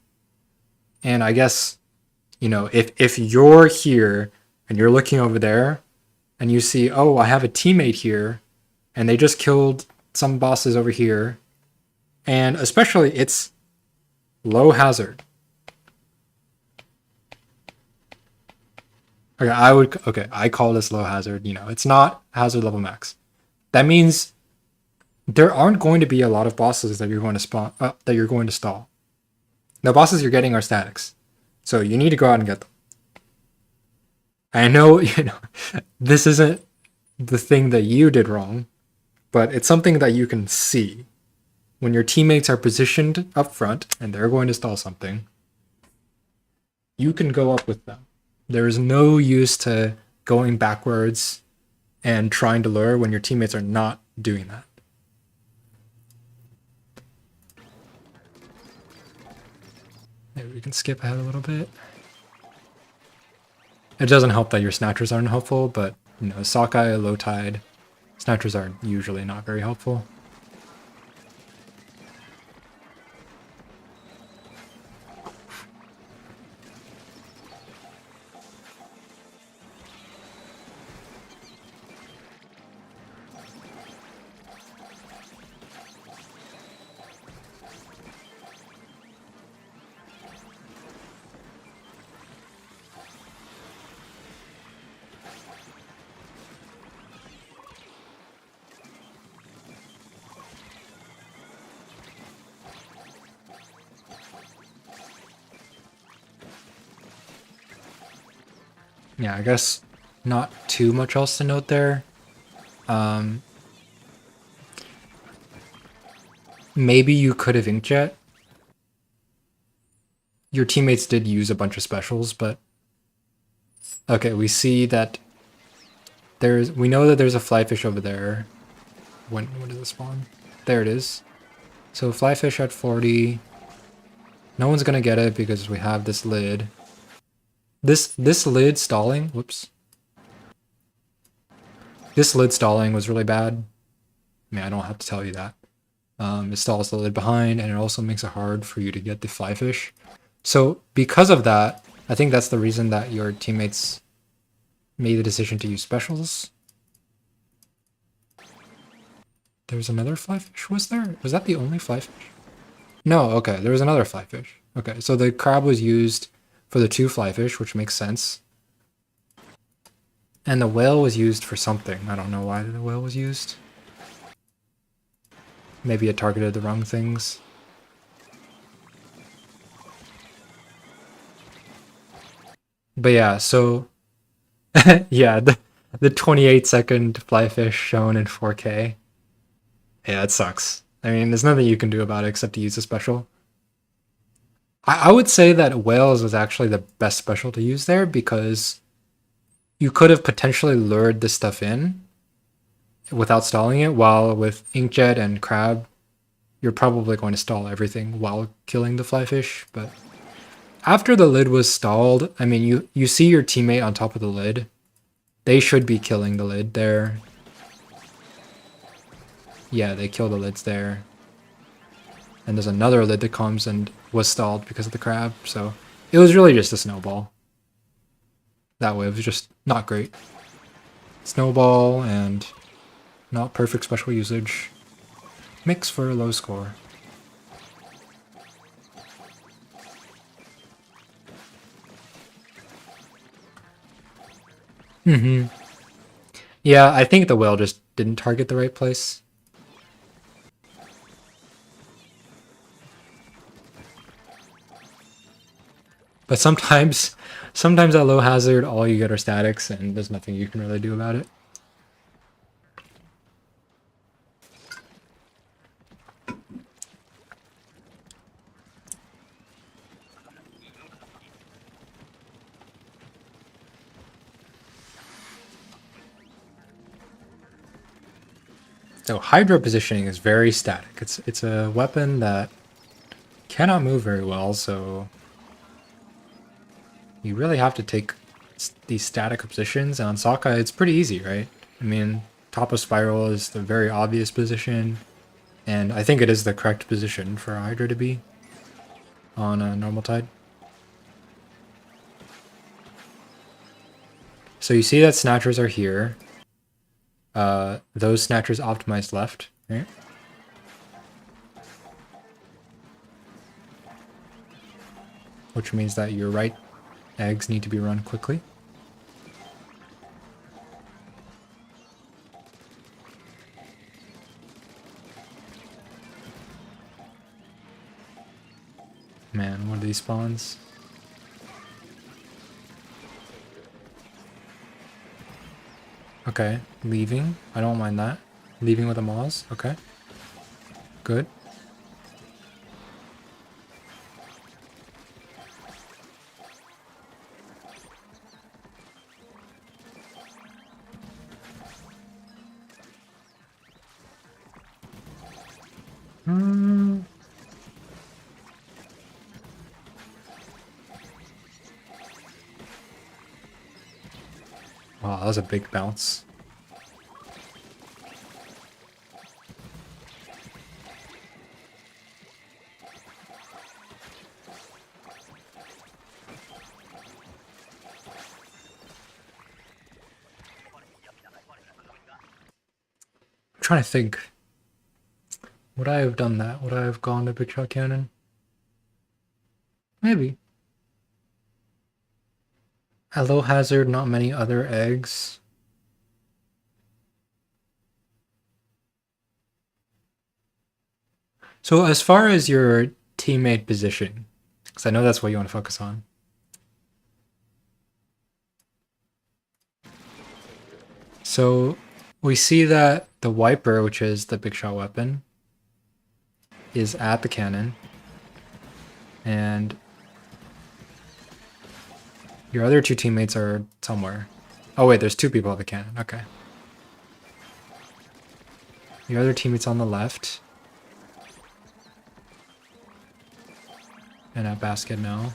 And I guess, you know, if you're here and you're looking over there and you see, oh, I have a teammate here and they just killed some bosses over here, and especially it's low hazard. Okay, I call this low hazard, you know, it's not hazard level max. That means there aren't going to be a lot of bosses that you're going to spawn that you're going to stall. The bosses you're getting are statics. So you need to go out and get them. I know, you know, this isn't the thing that you did wrong, but it's something that you can see. When your teammates are positioned up front and they're going to stall something, you can go up with them. There is no use to going backwards and trying to lure when your teammates are not doing that. Maybe we can skip ahead a little bit. It doesn't help that your snatchers aren't helpful, but you know, Sockeye, low tide, snatchers are usually not very helpful. Yeah, I guess not too much else to note there. Maybe you could have inkjet. Your teammates did use a bunch of specials, but okay, we see that we know that there's a flyfish over there. When does it spawn? There it is. So flyfish at 40. No one's gonna get it because we have this lid. This lid stalling, whoops. This lid stalling was really bad. I mean, I don't have to tell you that. It stalls the lid behind, and it also makes it hard for you to get the flyfish. So because of that, I think that's the reason that your teammates made the decision to use specials. There's another flyfish, was there? Was that the only flyfish? No, okay, there was another flyfish. Okay, so the crab was used for the 2 flyfish, which makes sense. And the whale was used for something. I don't know why the whale was used. Maybe it targeted the wrong things. But yeah, so yeah, the 28-second flyfish shown in 4K. Yeah, it sucks. I mean, there's nothing you can do about it except to use a special. I would say that whales was actually the best special to use there because you could have potentially lured this stuff in without stalling it, while with inkjet and crab, you're probably going to stall everything while killing the flyfish. But after the lid was stalled, I mean, you see your teammate on top of the lid. They should be killing the lid there. Yeah, they kill the lids there. And there's another lid that comes and was stalled because of the crab, so it was really just a snowball. That way, it was just not great. Snowball and not perfect special usage. Mix for a low score. Mm-hmm. Yeah, I think the whale just didn't target the right place. But sometimes at low hazard, all you get are statics, and there's nothing you can really do about it. So Hydra positioning is very static. It's a weapon that cannot move very well, so you really have to take these static positions. And on Sockeye, it's pretty easy, right? I mean, top of spiral is the very obvious position, and I think it is the correct position for a Hydra to be on a normal tide. So you see that snatchers are here. Those snatchers optimized left, right? Which means that your right eggs need to be run quickly. Man, what are these spawns? Okay, leaving. I don't mind that. Leaving with a Moz. Okay. Good. Wow, that was a big bounce. I'm trying to think. Would I have done that? Would I have gone to Big Shot Cannon? Maybe. At low hazard, not many other eggs. So as far as your teammate position, because I know that's what you want to focus on. So we see that the wiper, which is the big shot weapon, is at the cannon. And your other two teammates are somewhere. Oh wait, there's two people at the cannon. Okay. Your other teammate's on the left. And at basket now.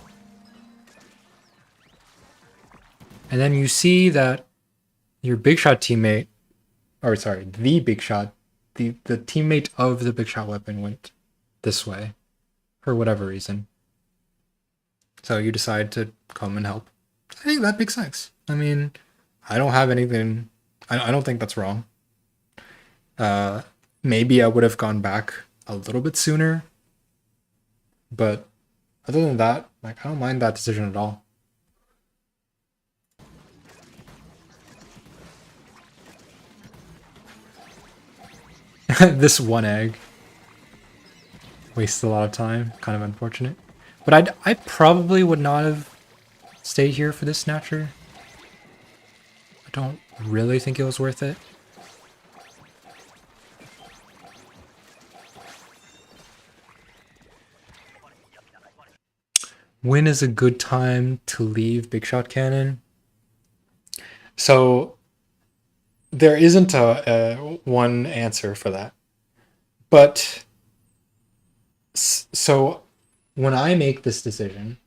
And then you see that your big shot teammate, or sorry, the big shot, the teammate of the big shot weapon went this way for whatever reason. So you decide to come and help. I think that makes sense. I mean, I don't have anything, I don't think that's wrong. Maybe I would have gone back a little bit sooner, but other than that, like, I don't mind that decision at all. This one egg wasted a lot of time. Kind of unfortunate. But I probably would not have stayed here for this snatcher. I don't really think it was worth it. When is a good time to leave Big Shot Cannon? So there isn't a one answer for that. But so when I make this decision,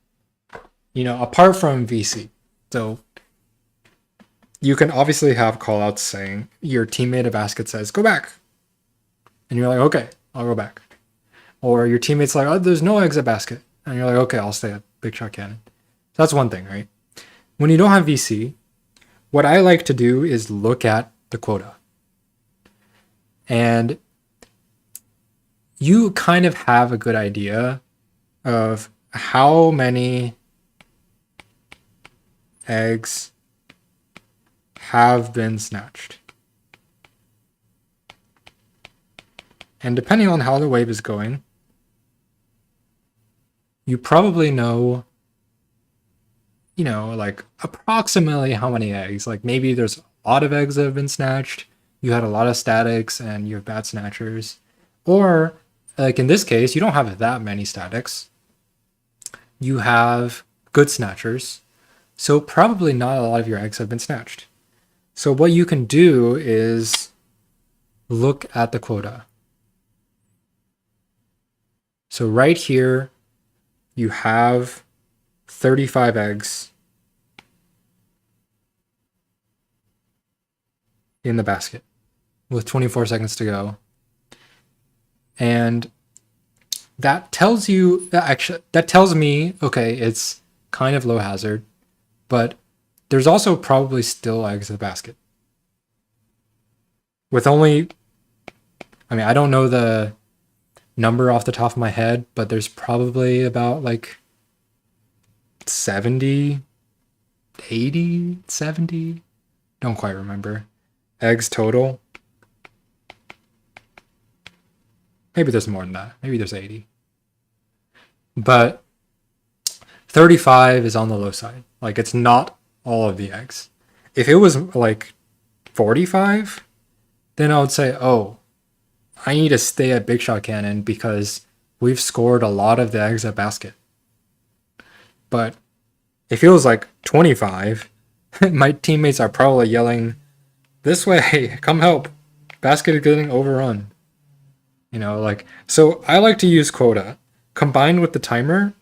you know, apart from VC, so you can obviously have callouts saying your teammate at basket says, go back. And you're like, okay, I'll go back. Or your teammate's like, oh, there's no eggs at basket. And you're like, okay, I'll stay at Big Shot Cannon. So that's one thing, right? When you don't have VC, what I like to do is look at the quota. And you kind of have a good idea of how many eggs have been snatched. And depending on how the wave is going, you probably know, like approximately how many eggs. Like maybe there's a lot of eggs that have been snatched, you had a lot of statics, and you have bad snatchers. Or, like in this case, you don't have that many statics. You have good snatchers. So probably not a lot of your eggs have been snatched. So what you can do is look at the quota. So right here, you have 35 eggs in the basket with 24 seconds to go. And that tells you, that tells me, okay, it's kind of low hazard, but there's also probably still eggs in the basket. With only, I don't know the number off the top of my head, but there's probably about like 70, 80, 70, don't quite remember, eggs total. Maybe there's more than that. Maybe there's 80. But 35 is on the low side. Like, it's not all of the eggs. If it was like 45, then I would say, oh, I need to stay at Big Shot Cannon because we've scored a lot of the eggs at basket. But if it was like 25, my teammates are probably yelling, this way, come help. Basket is getting overrun. So I like to use quota. Combined with the timer,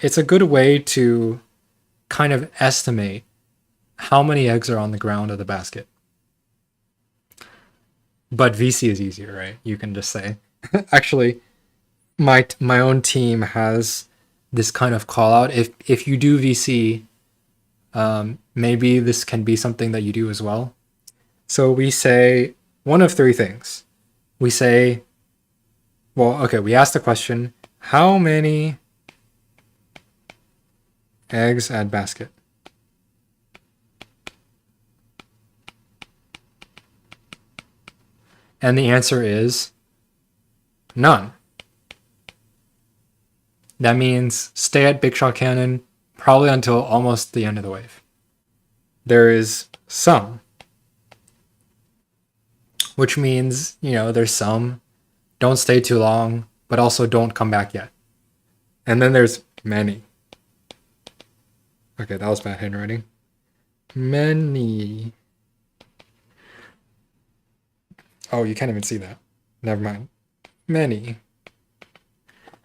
it's a good way to kind of estimate how many eggs are on the ground of the basket. But VC is easier, right? You can just say, actually, my own team has this kind of call out. If you do VC, maybe this can be something that you do as well. So we say one of three things. We say, we ask the question, how many eggs at basket? And the answer is none. That means stay at Big Shot Cannon probably until almost the end of the wave. There is some, which means, there's some. Don't stay too long, but also don't come back yet. And then there's many. Okay, that was bad handwriting. Many. Oh, you can't even see that. Never mind. Many.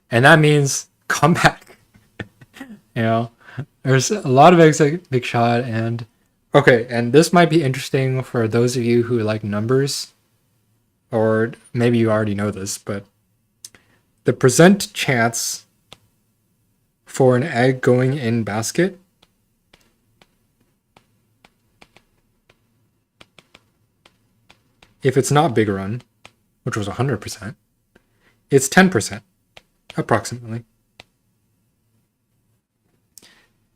And that means come back. There's a lot of eggs at Big Shot, and okay, and this might be interesting for those of you who like numbers, or maybe you already know this, but the percent chance for an egg going in basket if it's not Big Run, which was 100%, it's 10%, approximately.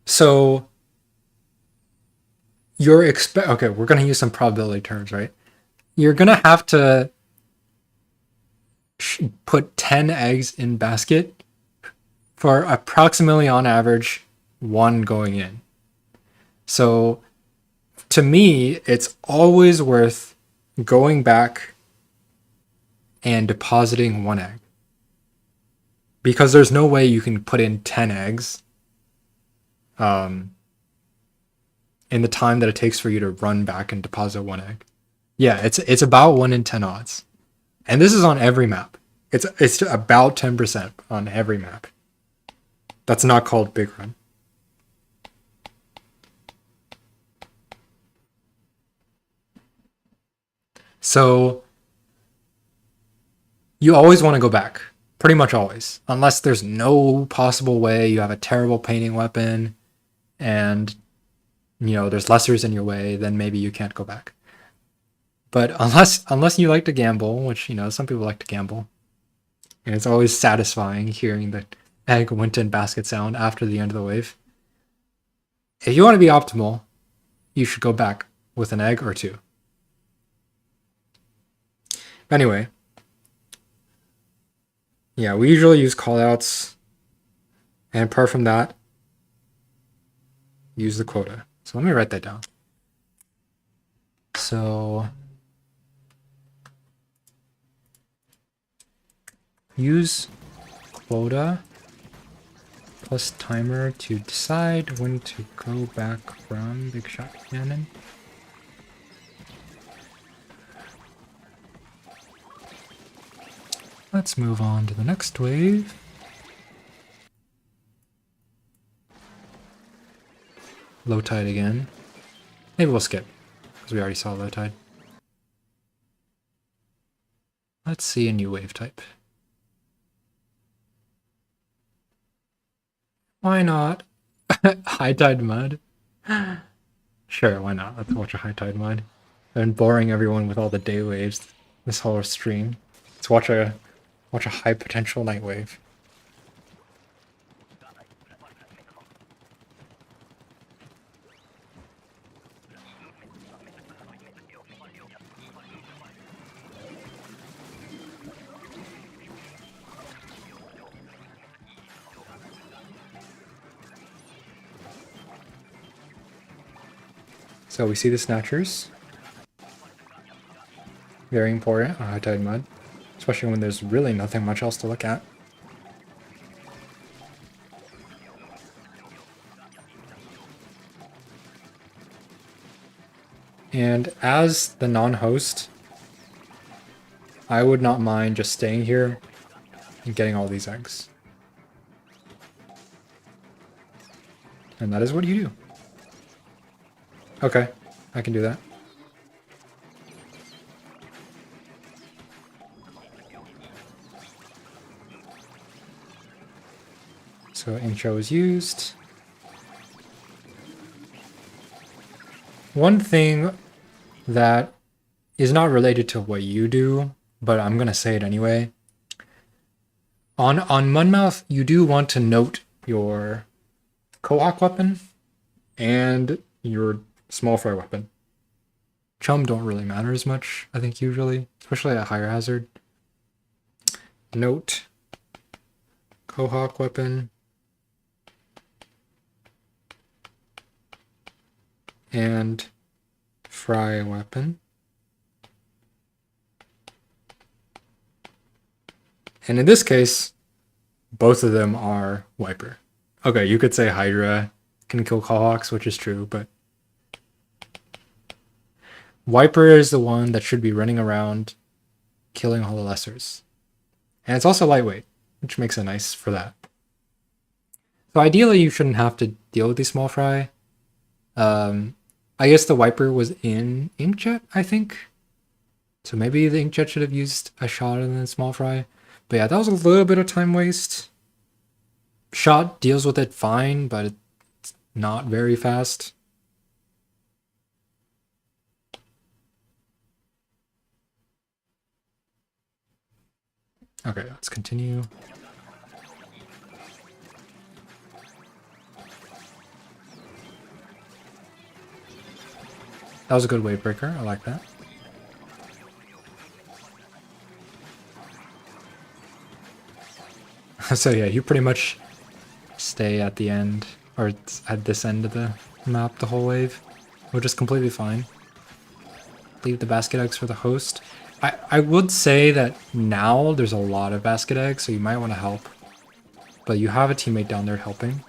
So okay, we're going to use some probability terms, right? You're going to have to put 10 eggs in basket for approximately, on average, 1 going in. So to me, it's always worth going back and depositing 1 egg. Because there's no way you can put in 10 eggs in the time that it takes for you to run back and deposit 1 egg. Yeah, it's about 1 in 10 odds. And this is on every map. It's about 10% on every map. That's not called Big Run. So you always want to go back. Pretty much always. Unless there's no possible way, you have a terrible painting weapon, and there's lessers in your way, then maybe you can't go back. But unless you like to gamble, which, some people like to gamble, and it's always satisfying hearing the egg went in basket sound after the end of the wave. If you want to be optimal, you should go back with an egg or 2. Anyway, yeah, we usually use callouts, and apart from that, use the quota. So let me write that down. So use quota plus timer to decide when to go back from big shot cannon. Let's move on to the next wave. Low tide again. Maybe we'll skip, because we already saw low tide. Let's see a new wave type. Why not? High tide mud? Sure, why not? Let's watch a high tide mud. I've been boring everyone with all the day waves this whole stream. Let's watch a high potential night wave. So we see the snatchers. Very important on high tide mud, especially when there's really nothing much else to look at. And as the non-host, I would not mind just staying here and getting all these eggs. And that is what you do. Okay, I can do that. So intro is used. One thing that is not related to what you do, but I'm gonna say it anyway. On Mudmouth, you do want to note your Quahog weapon and your small fry weapon. Chum don't really matter as much, I think, usually, especially at higher hazard. Note Quahog weapon and fry weapon. And in this case, both of them are Wiper. Okay, you could say Hydra can kill Quahogs, which is true, but Wiper is the one that should be running around killing all the lessers. And it's also lightweight, which makes it nice for that. So ideally, you shouldn't have to deal with these small fry. I guess the Wiper was in Inkjet, I think. So maybe the Inkjet should have used a shot and then small fry. But yeah, that was a little bit of time waste. Shot deals with it fine, but it's not very fast. Okay, let's continue. That was a good wave breaker. I like that. So yeah, you pretty much stay at the end, or at this end of the map the whole wave, which is completely fine. Leave the basket eggs for the host. I would say that now there's a lot of basket eggs, so you might want to help. But you have a teammate down there helping.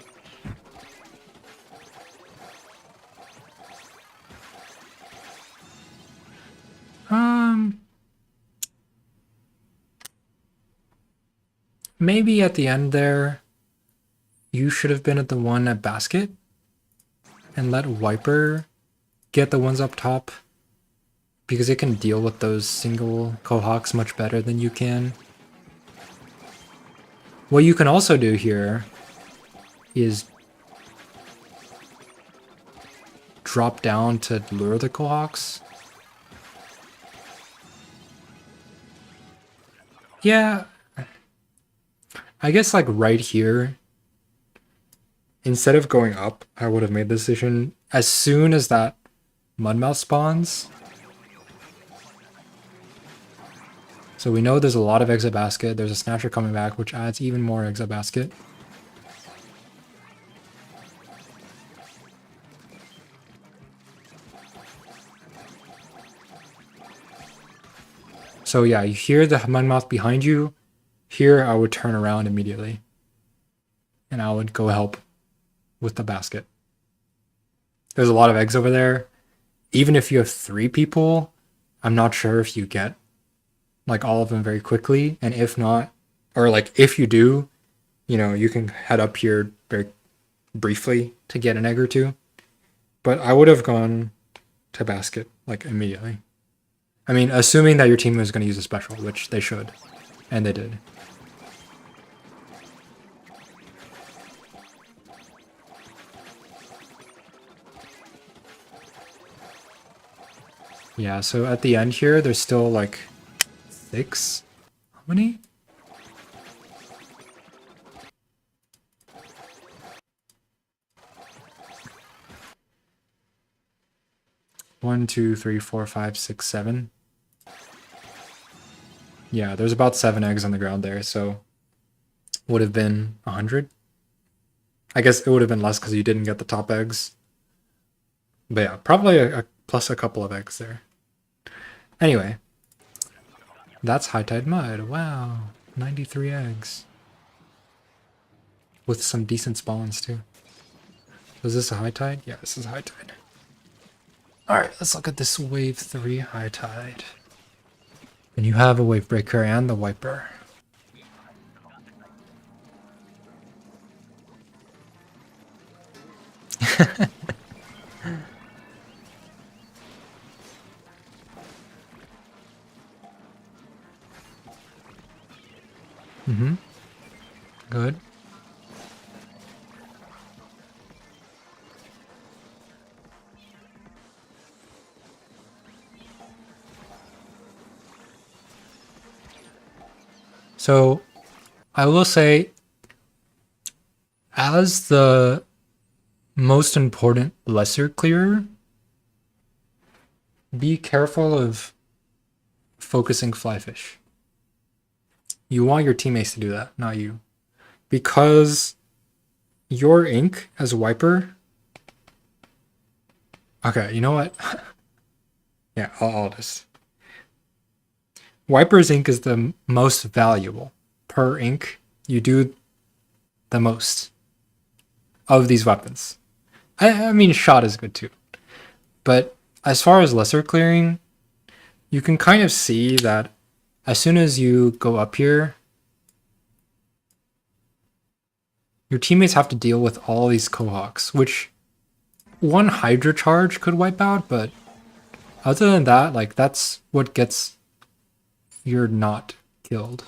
Maybe at the end there, you should have been at the one at basket and let Wiper get the ones up top, because it can deal with those single Quahogs much better than you can. What you can also do here is drop down to lure the Quahogs. Yeah, I guess like right here, instead of going up, I would have made the decision as soon as that mudmouth spawns. So we know there's a lot of eggs at basket. There's a snatcher coming back, which adds even more eggs at basket. So yeah, you hear the mudmouth behind you. Here, I would turn around immediately. And I would go help with the basket. There's a lot of eggs over there. Even if you have 3 people, I'm not sure if you get like all of them very quickly. And if not, or like if you do, you know, you can head up here very briefly to get an egg or 2. But I would have gone to basket like immediately. I mean, assuming that your team was going to use a special, which they should. And they did. Yeah, so at the end here, there's still like 6? How many? One, 2, 3, 4, 5, 6, 7. Yeah, there's about 7 eggs on the ground there, so would have been 100. I guess it would have been less because you didn't get the top eggs. But yeah, probably plus a couple of eggs there. Anyway, that's high tide mud. Wow, 93 eggs. With some decent spawns too. Was this a high tide? Yeah, this is high tide. Alright, let's look at this wave 3 high tide. And you have a wave breaker and the wiper. Mm-hmm. Good. So, I will say, as the most important lesser clearer, be careful of focusing flyfish. You want your teammates to do that, not you. Because your ink as a wiper... Okay, you know what? Yeah, I'll just... Wiper's ink is the most valuable. Per ink, you do the most of these weapons. I mean, shot is good too. But as far as lesser clearing, you can kind of see that as soon as you go up here, your teammates have to deal with all these Quahawks, which one Hydra charge could wipe out, but other than that, like, that's what gets you're not killed.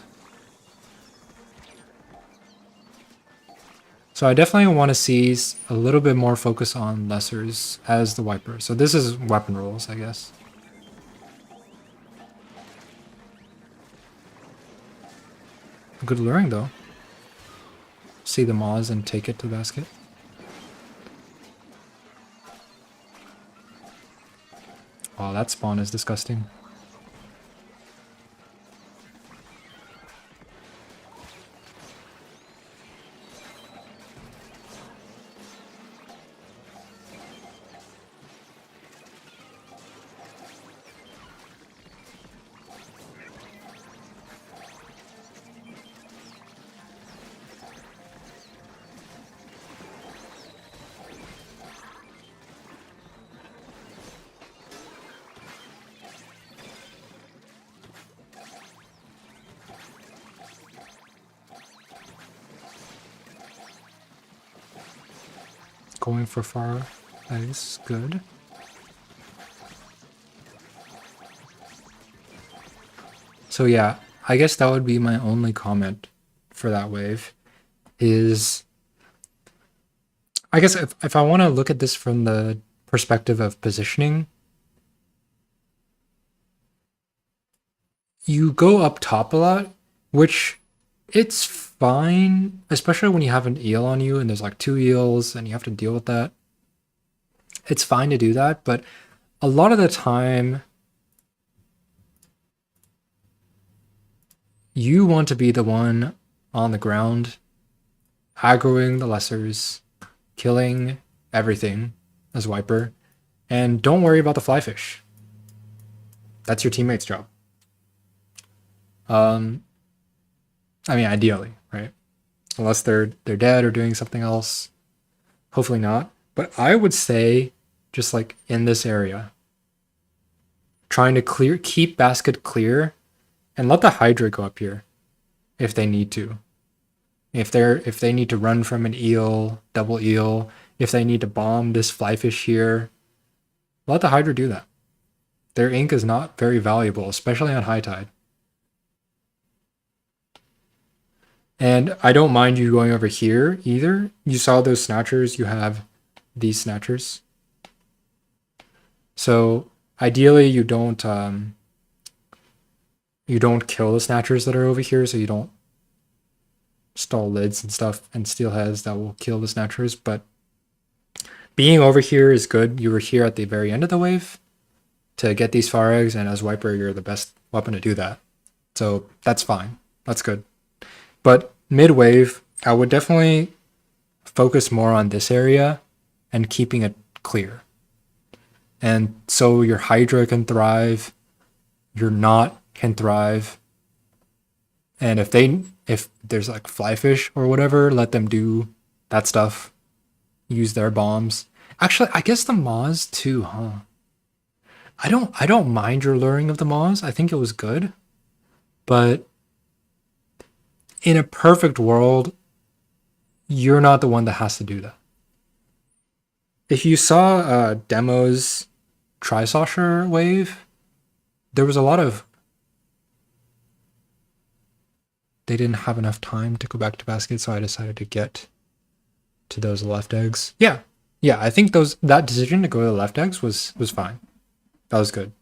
So I definitely want to see a little bit more focus on lessers as the wiper. So this is weapon rules, I guess. Good luring though. See the Moz and take it to the basket. Oh, that spawn is disgusting. Going for far ice, good. So yeah, I guess that would be my only comment for that wave, is I guess if I want to look at this from the perspective of positioning, you go up top a lot, which it's fine, especially when you have an eel on you and there's like 2 eels and you have to deal with that. It's fine to do that, but a lot of the time, you want to be the one on the ground, aggroing the lessers, killing everything as wiper, and don't worry about the fly fish. That's your teammate's job. I mean, ideally, right? Unless they're dead or doing something else. Hopefully not. But I would say, just like in this area, trying to keep basket clear, and let the Hydra go up here if they need to. If they need to run from an eel, double eel, if they need to bomb this flyfish here, let the Hydra do that. Their ink is not very valuable, especially on high tide. And I don't mind you going over here either. You saw those snatchers, you have these snatchers. So ideally you don't kill the snatchers that are over here, so you don't stall lids and stuff and steelheads that will kill the snatchers, but being over here is good. You were here at the very end of the wave to get these far eggs, and as wiper, you're the best weapon to do that. So that's fine. That's good. But mid-wave, I would definitely focus more on this area and keeping it clear. And so your Hydra can thrive, your Knot can thrive. And if there's like flyfish or whatever, let them do that stuff. Use their bombs. Actually, I guess the Maws too, huh? I don't mind your luring of the Maws. I think it was good. But in a perfect world, you're not the one that has to do that. If you saw Demo's Trisosher wave, there was a lot of... They didn't have enough time to go back to basket, so I decided to get to those left eggs. Yeah, I think that decision to go to the left eggs was fine. That was good.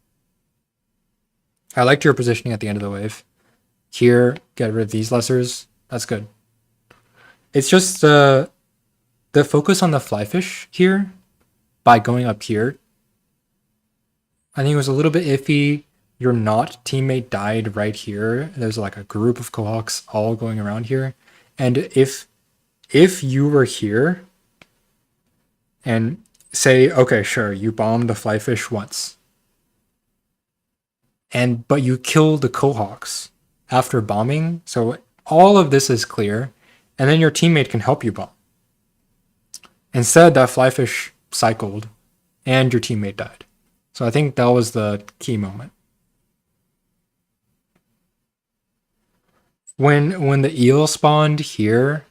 I liked your positioning at the end of the wave. Here, get rid of these lessers. That's good. It's just the focus on the flyfish here by going up here. I think it was a little bit iffy. Your Knot teammate died right here. There's like a group of Cohawks all going around here. And if you were here and say, okay, sure, you bombed the flyfish once, but you killed the Cohawks after bombing, so all of this is clear, and then your teammate can help you bomb. Instead, that flyfish cycled and your teammate died. So I think that was the key moment. When the eel spawned here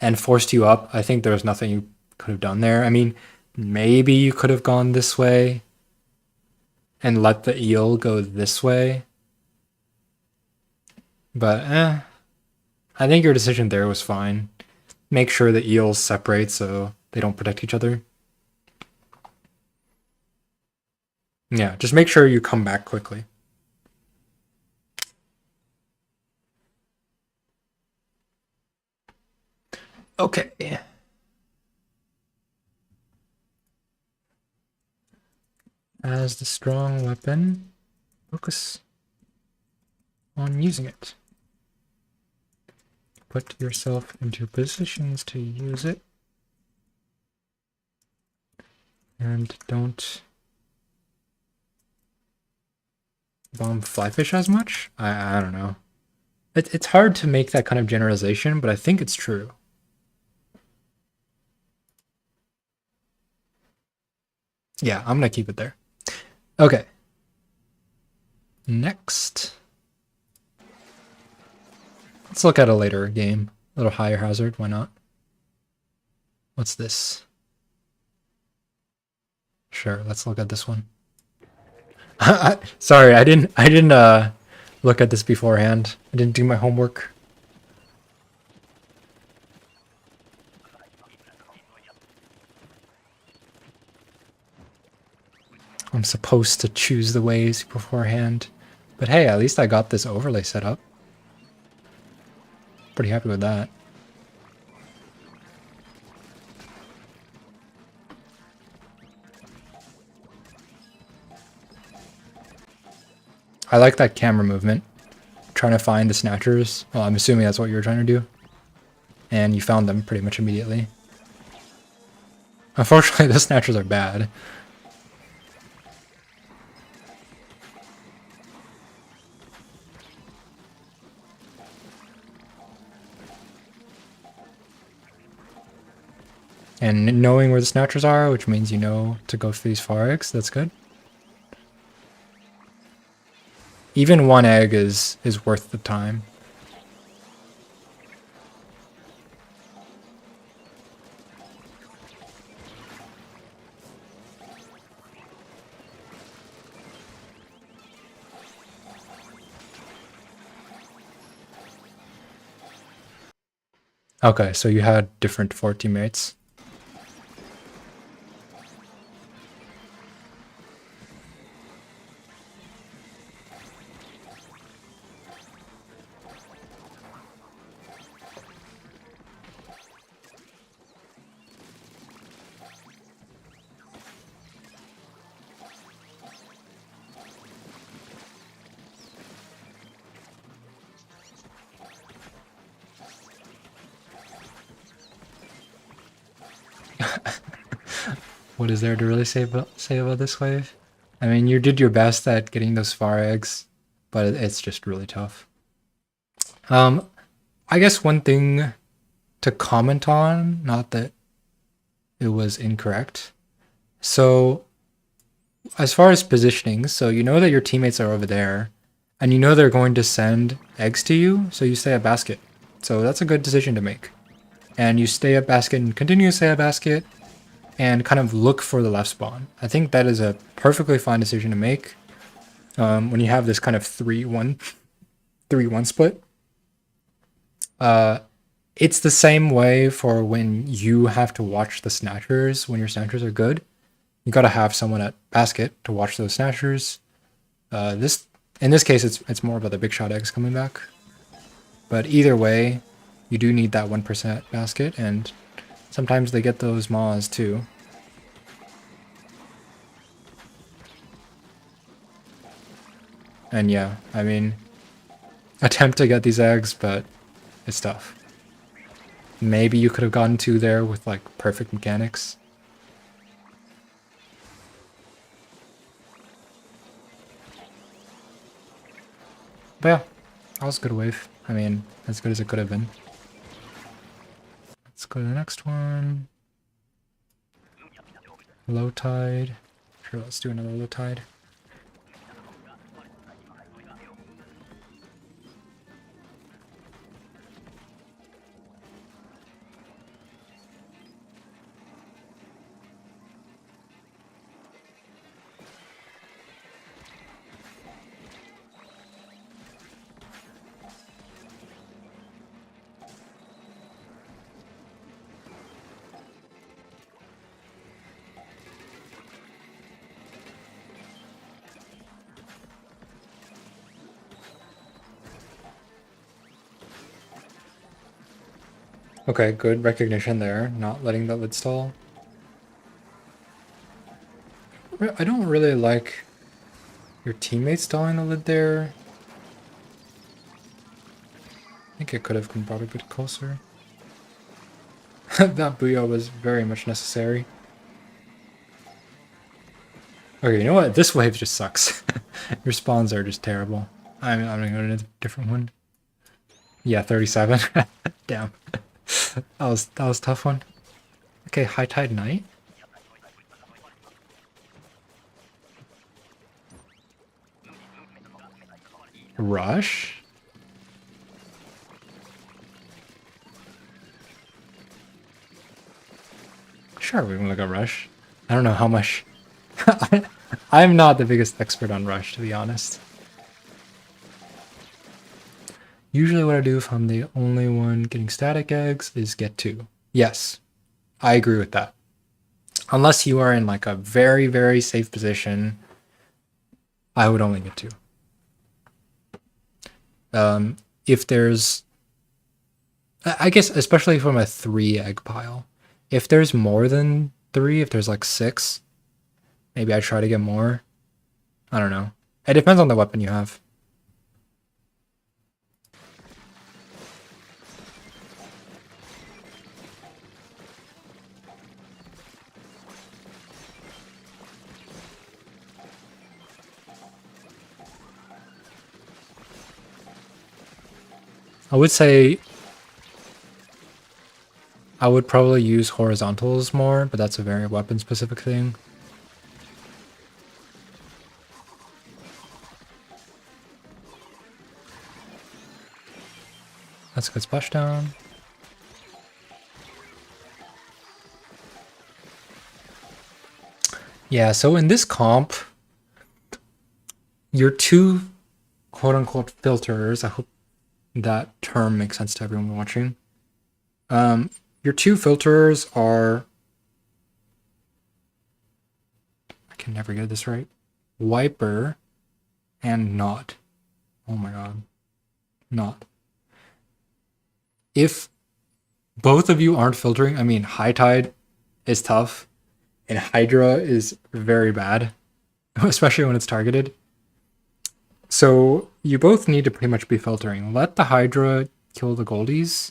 and forced you up, I think there was nothing you could have done there. I mean, maybe you could have gone this way and let the eel go this way. But I think your decision there was fine. Make sure the eels separate so they don't protect each other. Yeah, just make sure you come back quickly. Okay. As the strong weapon, focus on using it. Put yourself into positions to use it. And don't bomb flyfish as much? I don't know. It's hard to make that kind of generalization, but I think it's true. Yeah, I'm gonna keep it there. Okay. Next. Let's look at a later game. A little higher hazard, why not? What's this? Sure, let's look at this one. Sorry, I didn't look at this beforehand. I didn't do my homework. I'm supposed to choose the waves beforehand. But hey, at least I got this overlay set up. Pretty happy with that. I like that camera movement. Trying to find the snatchers. Well, I'm assuming that's what you were trying to do. And you found them pretty much immediately. Unfortunately, the snatchers are bad. And knowing where the snatchers are, which means you know to go for these far eggs, that's good. Even one egg is worth the time. Okay, so you had different 4 teammates. What is there to really say about this wave? I mean, you did your best at getting those far eggs, but it's just really tough. I guess one thing to comment on, not that it was incorrect. So, as far as positioning, so you know that your teammates are over there, and you know they're going to send eggs to you, so you stay at basket. So that's a good decision to make. And you stay at basket and continue to stay at basket, and kind of look for the left spawn. I think that is a perfectly fine decision to make when you have this kind of 3-1 split. It's the same way for when you have to watch the snatchers when your snatchers are good. You gotta have someone at basket to watch those snatchers. In this case, it's more about the big shot eggs coming back. But either way, you do need that 1% basket, and sometimes they get those maws too. And yeah, I mean, attempt to get these eggs, but it's tough. Maybe you could have gotten 2 there with like perfect mechanics. But yeah, that was a good wave. I mean, as good as it could have been. Let's go to the next one. Low tide. Sure, let's do another low tide. Okay, good recognition there, not letting the lid stall. I don't really like your teammates stalling the lid there. I think it could have been brought a bit closer. That booyah was very much necessary. Okay, you know what? This wave just sucks. Your spawns are just terrible. I'm gonna go to a different one. Yeah, 37. Damn. That was a tough one. Okay, high tide night. Rush. Sure, we can look at rush. I don't know how much. I'm not the biggest expert on rush, to be honest. Usually what I do if I'm the only one getting static eggs is get 2. Yes, I agree with that. Unless you are in like a very, very safe position, I would only get 2. If there's, I guess, especially from a 3 egg pile, if there's more than 3, if there's like 6, maybe I try to get more. I don't know. It depends on the weapon you have. I would say I would probably use horizontals more, but that's a very weapon specific thing. That's a good splashdown. Yeah, so in this comp, your two quote-unquote filters, I hope that term makes sense to everyone watching. Your two filters are, I can never get this right, wiper and not. Oh my god, not. If both of you aren't filtering, I mean, high tide is tough and Hydra is very bad, especially when it's targeted. So you both need to pretty much be filtering. Let the Hydra kill the goldies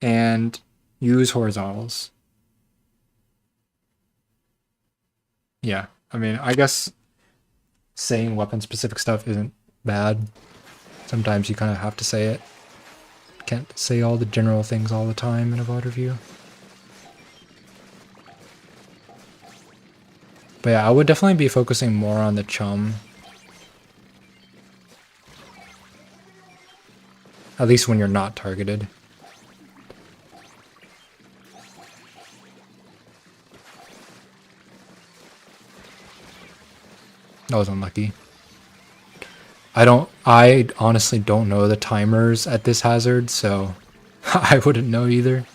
and use horizontals. Yeah, I mean, I guess saying weapon specific stuff isn't bad. Sometimes you kind of have to say it. Can't say all the general things all the time in a VOD review. But yeah, I would definitely be focusing more on the chum. At least when you're not targeted. That was unlucky. I honestly don't know the timers at this hazard, so I wouldn't know either.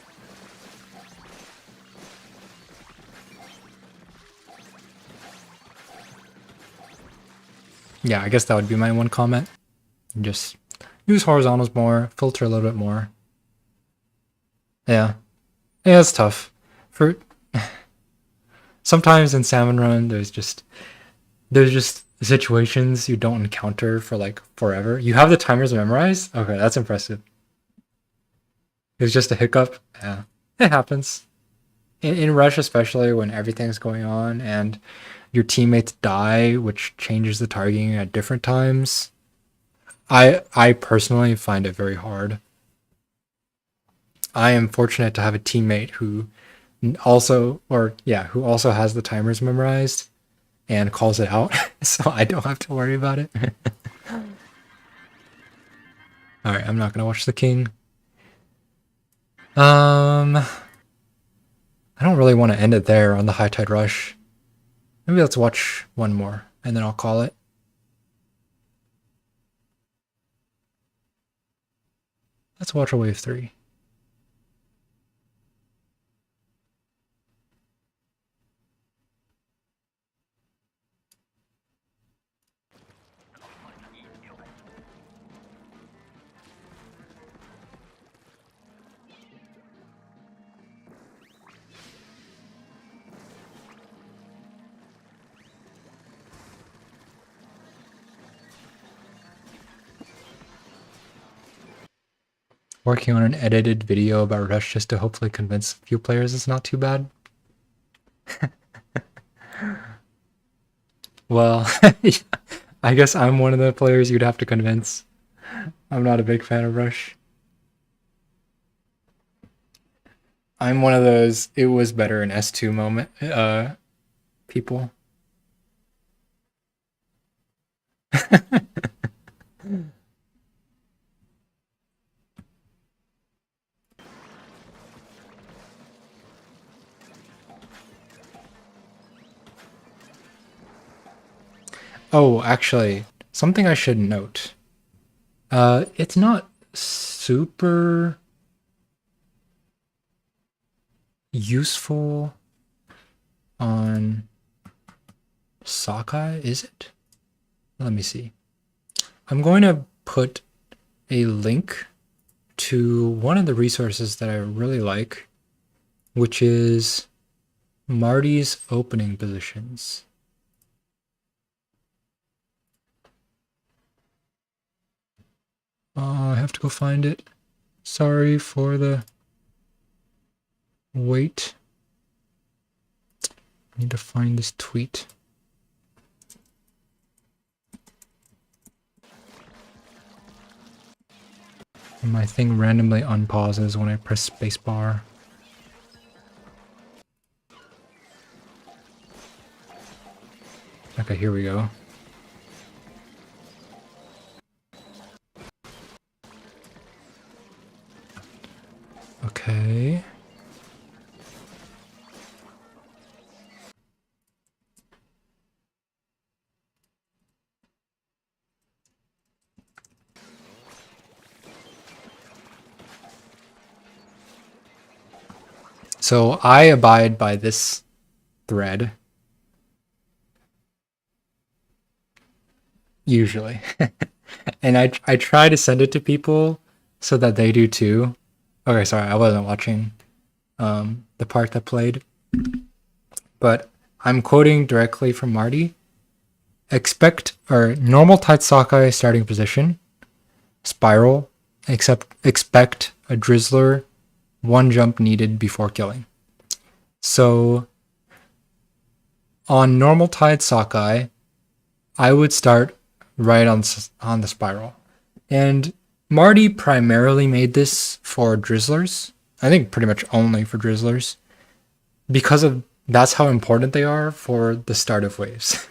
Yeah, I guess that would be my one comment. Just use horizontals more, filter a little bit more. Yeah. Yeah, it's tough. For sometimes in Salmon Run, there's just situations you don't encounter for like forever. You have the timers memorized? Okay, that's impressive. It was just a hiccup. Yeah, it happens. In Rush, especially when everything's going on and your teammates die, which changes the targeting at different times. I personally find it very hard. I am fortunate to have a teammate who also has the timers memorized and calls it out, so I don't have to worry about it. All right, I'm not gonna watch the king. I don't really want to end it there on the high tide rush. Maybe let's watch one more and then I'll call it. Let's watch a wave 3. Working on an edited video about Rush just to hopefully convince a few players is not too bad. Well, I guess I'm one of the players you'd have to convince. I'm not a big fan of Rush. I'm one of those it was better in S2 moment people. Oh, actually, something I should note. It's not super useful on Sockeye, is it? Let me see. I'm going to put a link to one of the resources that I really like, which is Marty's opening positions. I have to go find it. Sorry for the wait. I need to find this tweet. And my thing randomly unpauses when I press spacebar. Okay, here we go. Okay. So I abide by this thread. Usually. And I try to send it to people so that they do too. Okay, sorry, I wasn't watching the part that played. But I'm quoting directly from Marty. Expect or normal tight sockeye starting position. Spiral. Expect a drizzler, one jump needed before killing. So on normal tide sockeye, I would start right on the spiral. And Marty primarily made this for drizzlers. I think pretty much only for drizzlers. Because of that's how important they are for the start of waves.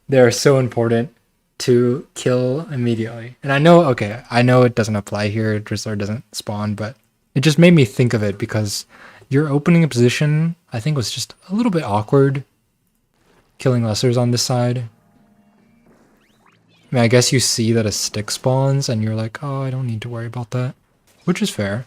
They're so important to kill immediately. And I know it doesn't apply here, drizzler doesn't spawn, but it just made me think of it because your opening position, I think, was just a little bit awkward. Killing lessers on this side. I mean, I guess you see that a stick spawns and you're like, oh, I don't need to worry about that. Which is fair.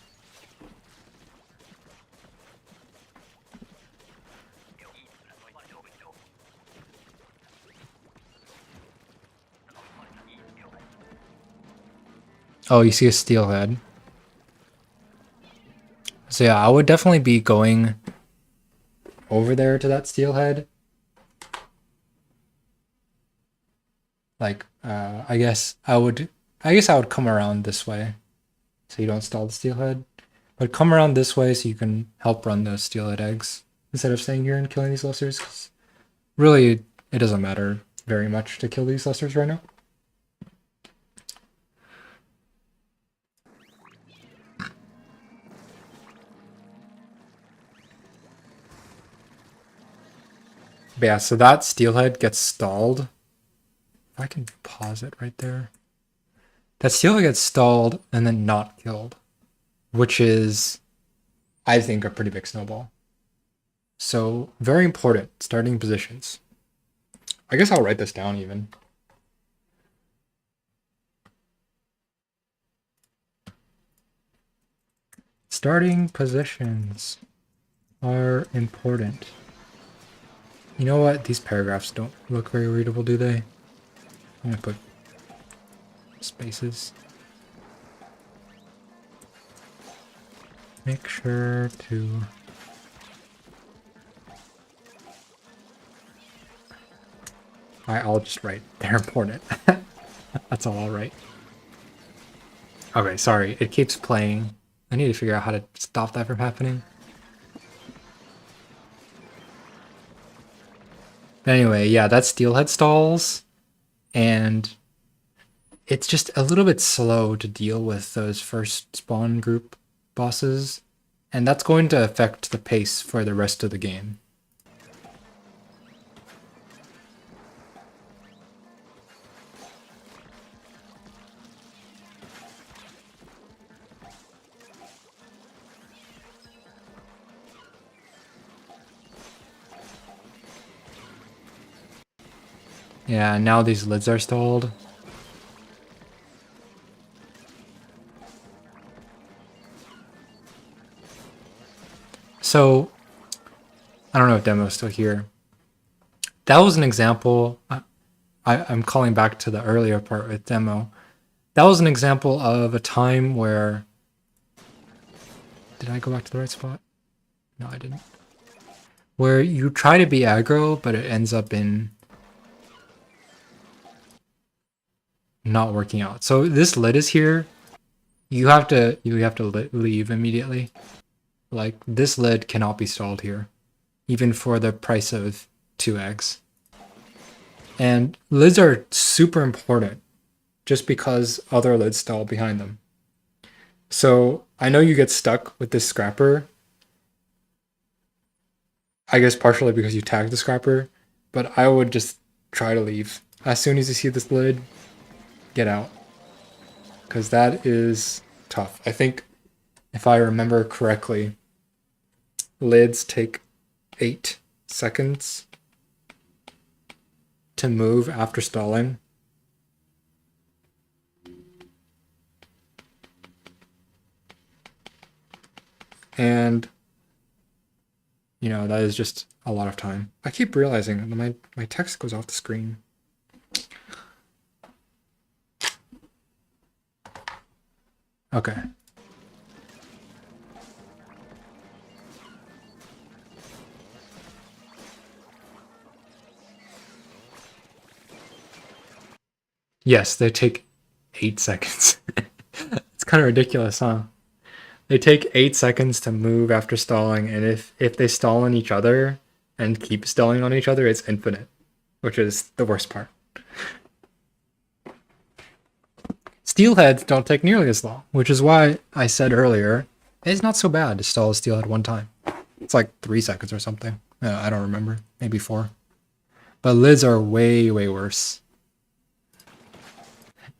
Oh, you see a steelhead. So yeah, I would definitely be going over there to that steelhead. Like, I guess I would come around this way so you don't stall the steelhead. But come around this way so you can help run those steelhead eggs instead of staying here and killing these lessers. 'Cause really, it doesn't matter very much to kill these lessers right now. But yeah, so that steelhead gets stalled. If I can pause it right there. That steelhead gets stalled and then not killed, which is, I think, a pretty big snowball. So very important, starting positions. I guess I'll write this down even. Starting positions are important. You know what? These paragraphs don't look very readable, do they? I'm gonna put spaces. Make sure to... I'll just write, they're important. That's all I'll write. Okay, sorry, it keeps playing. I need to figure out how to stop that from happening. Anyway, yeah, that steelhead stalls, and it's just a little bit slow to deal with those first spawn group bosses, and that's going to affect the pace for the rest of the game. Yeah, now these lids are stalled. So, I don't know if Demo's still here. That was an example. I'm calling back to the earlier part with Demo. That was an example of a time where... Did I go back to the right spot? No, I didn't. Where you try to be aggro, but it ends up in... not working out. So this lid is here. You have to leave immediately. Like, this lid cannot be stalled here, even for the price of 2 eggs. And lids are super important just because other lids stall behind them. So I know you get stuck with this scrapper. I guess partially because you tagged the scrapper, but I would just try to leave. As soon as you see this lid, get out. Because that is tough. I think, if I remember correctly, lids take 8 seconds to move after stalling. And, you know, that is just a lot of time. I keep realizing my text goes off the screen. Okay. Yes, they take 8 seconds. It's kind of ridiculous, huh? They take 8 seconds to move after stalling, and if they stall on each other and keep stalling on each other, it's infinite, which is the worst part. Steelheads don't take nearly as long, which is why I said earlier, it's not so bad to stall a steelhead one time. It's like 3 seconds or something. I don't remember. Maybe 4. But lids are way, way worse.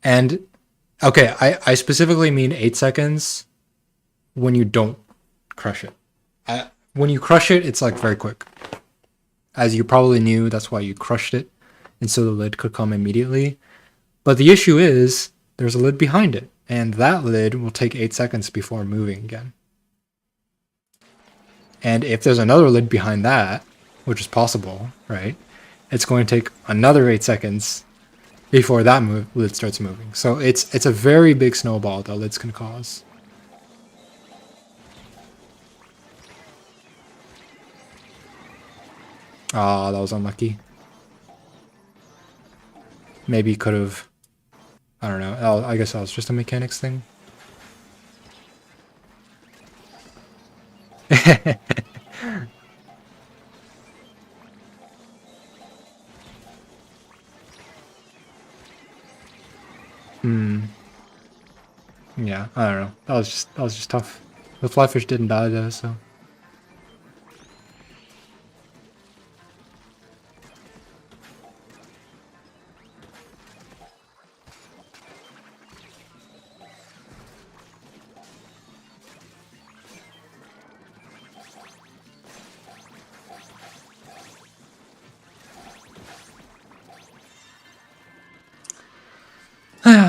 And, okay, I specifically mean 8 seconds when you don't crush it. When you crush it, it's like very quick. As you probably knew, that's why you crushed it. And so the lid could come immediately. But the issue is, there's a lid behind it. And that lid will take 8 seconds before moving again. And if there's another lid behind that, which is possible, right? It's going to take another 8 seconds before that lid starts moving. So it's a very big snowball that lids can cause. Ah, that was unlucky. Maybe could have... I don't know. Oh, I guess that was just a mechanics thing. Yeah, I don't know. That was just tough. The flyfish didn't die though, so.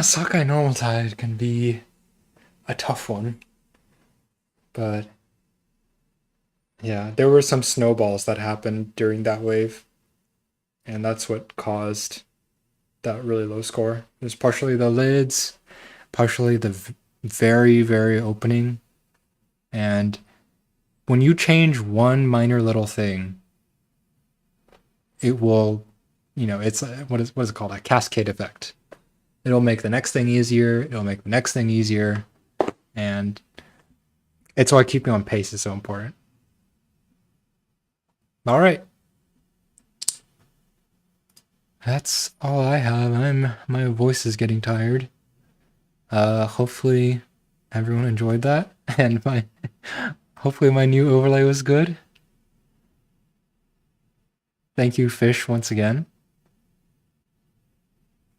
Sockeye normal tide can be a tough one. But yeah, there were some snowballs that happened during that wave. And that's what caused that really low score. There's partially the lids, partially the very, very opening. And when you change one minor little thing, it will, you know, it's what is it called? A cascade effect. It'll make the next thing easier. It'll make the next thing easier. And it's why keeping on pace is so important. All right. That's all I have. My voice is getting tired. Hopefully everyone enjoyed that. And hopefully my new overlay was good. Thank you, Fish, once again,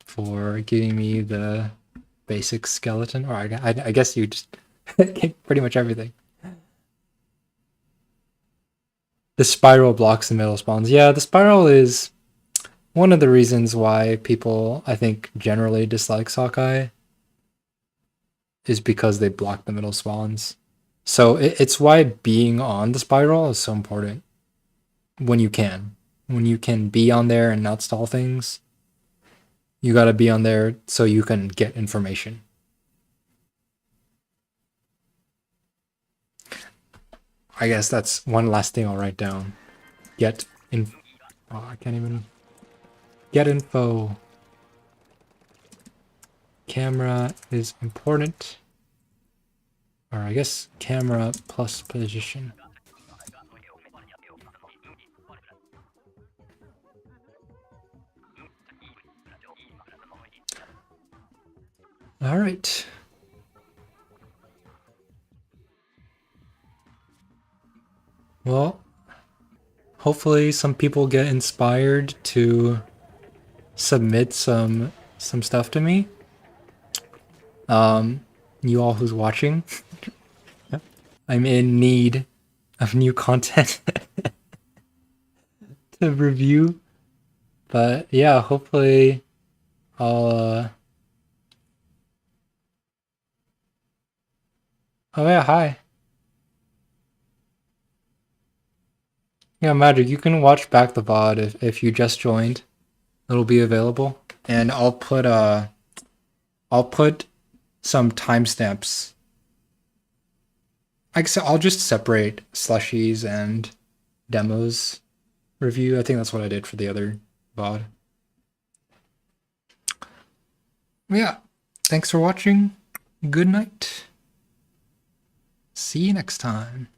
for giving me the basic skeleton. Or I guess you just get pretty much everything. The spiral blocks the middle spawns. Yeah, the spiral is one of the reasons why people, I think, generally dislike Sockeye, is because they block the middle spawns. So it's why being on the spiral is so important when you can. When you can be on there and not stall things, you gotta be on there so you can get information. I guess that's one last thing I'll write down. Get in. Oh, I can't even get info. camera is important. Or I guess camera plus position. All right. Well, hopefully some people get inspired to submit some stuff to me. You all who's watching, I'm in need of new content to review. But yeah, hopefully I'll oh yeah, hi. Yeah, Magic, you can watch back the VOD if you just joined. It'll be available. And I'll put some timestamps. I guess I'll just separate slushies and demos review. I think that's what I did for the other VOD. Yeah. Thanks for watching. Good night. See you next time.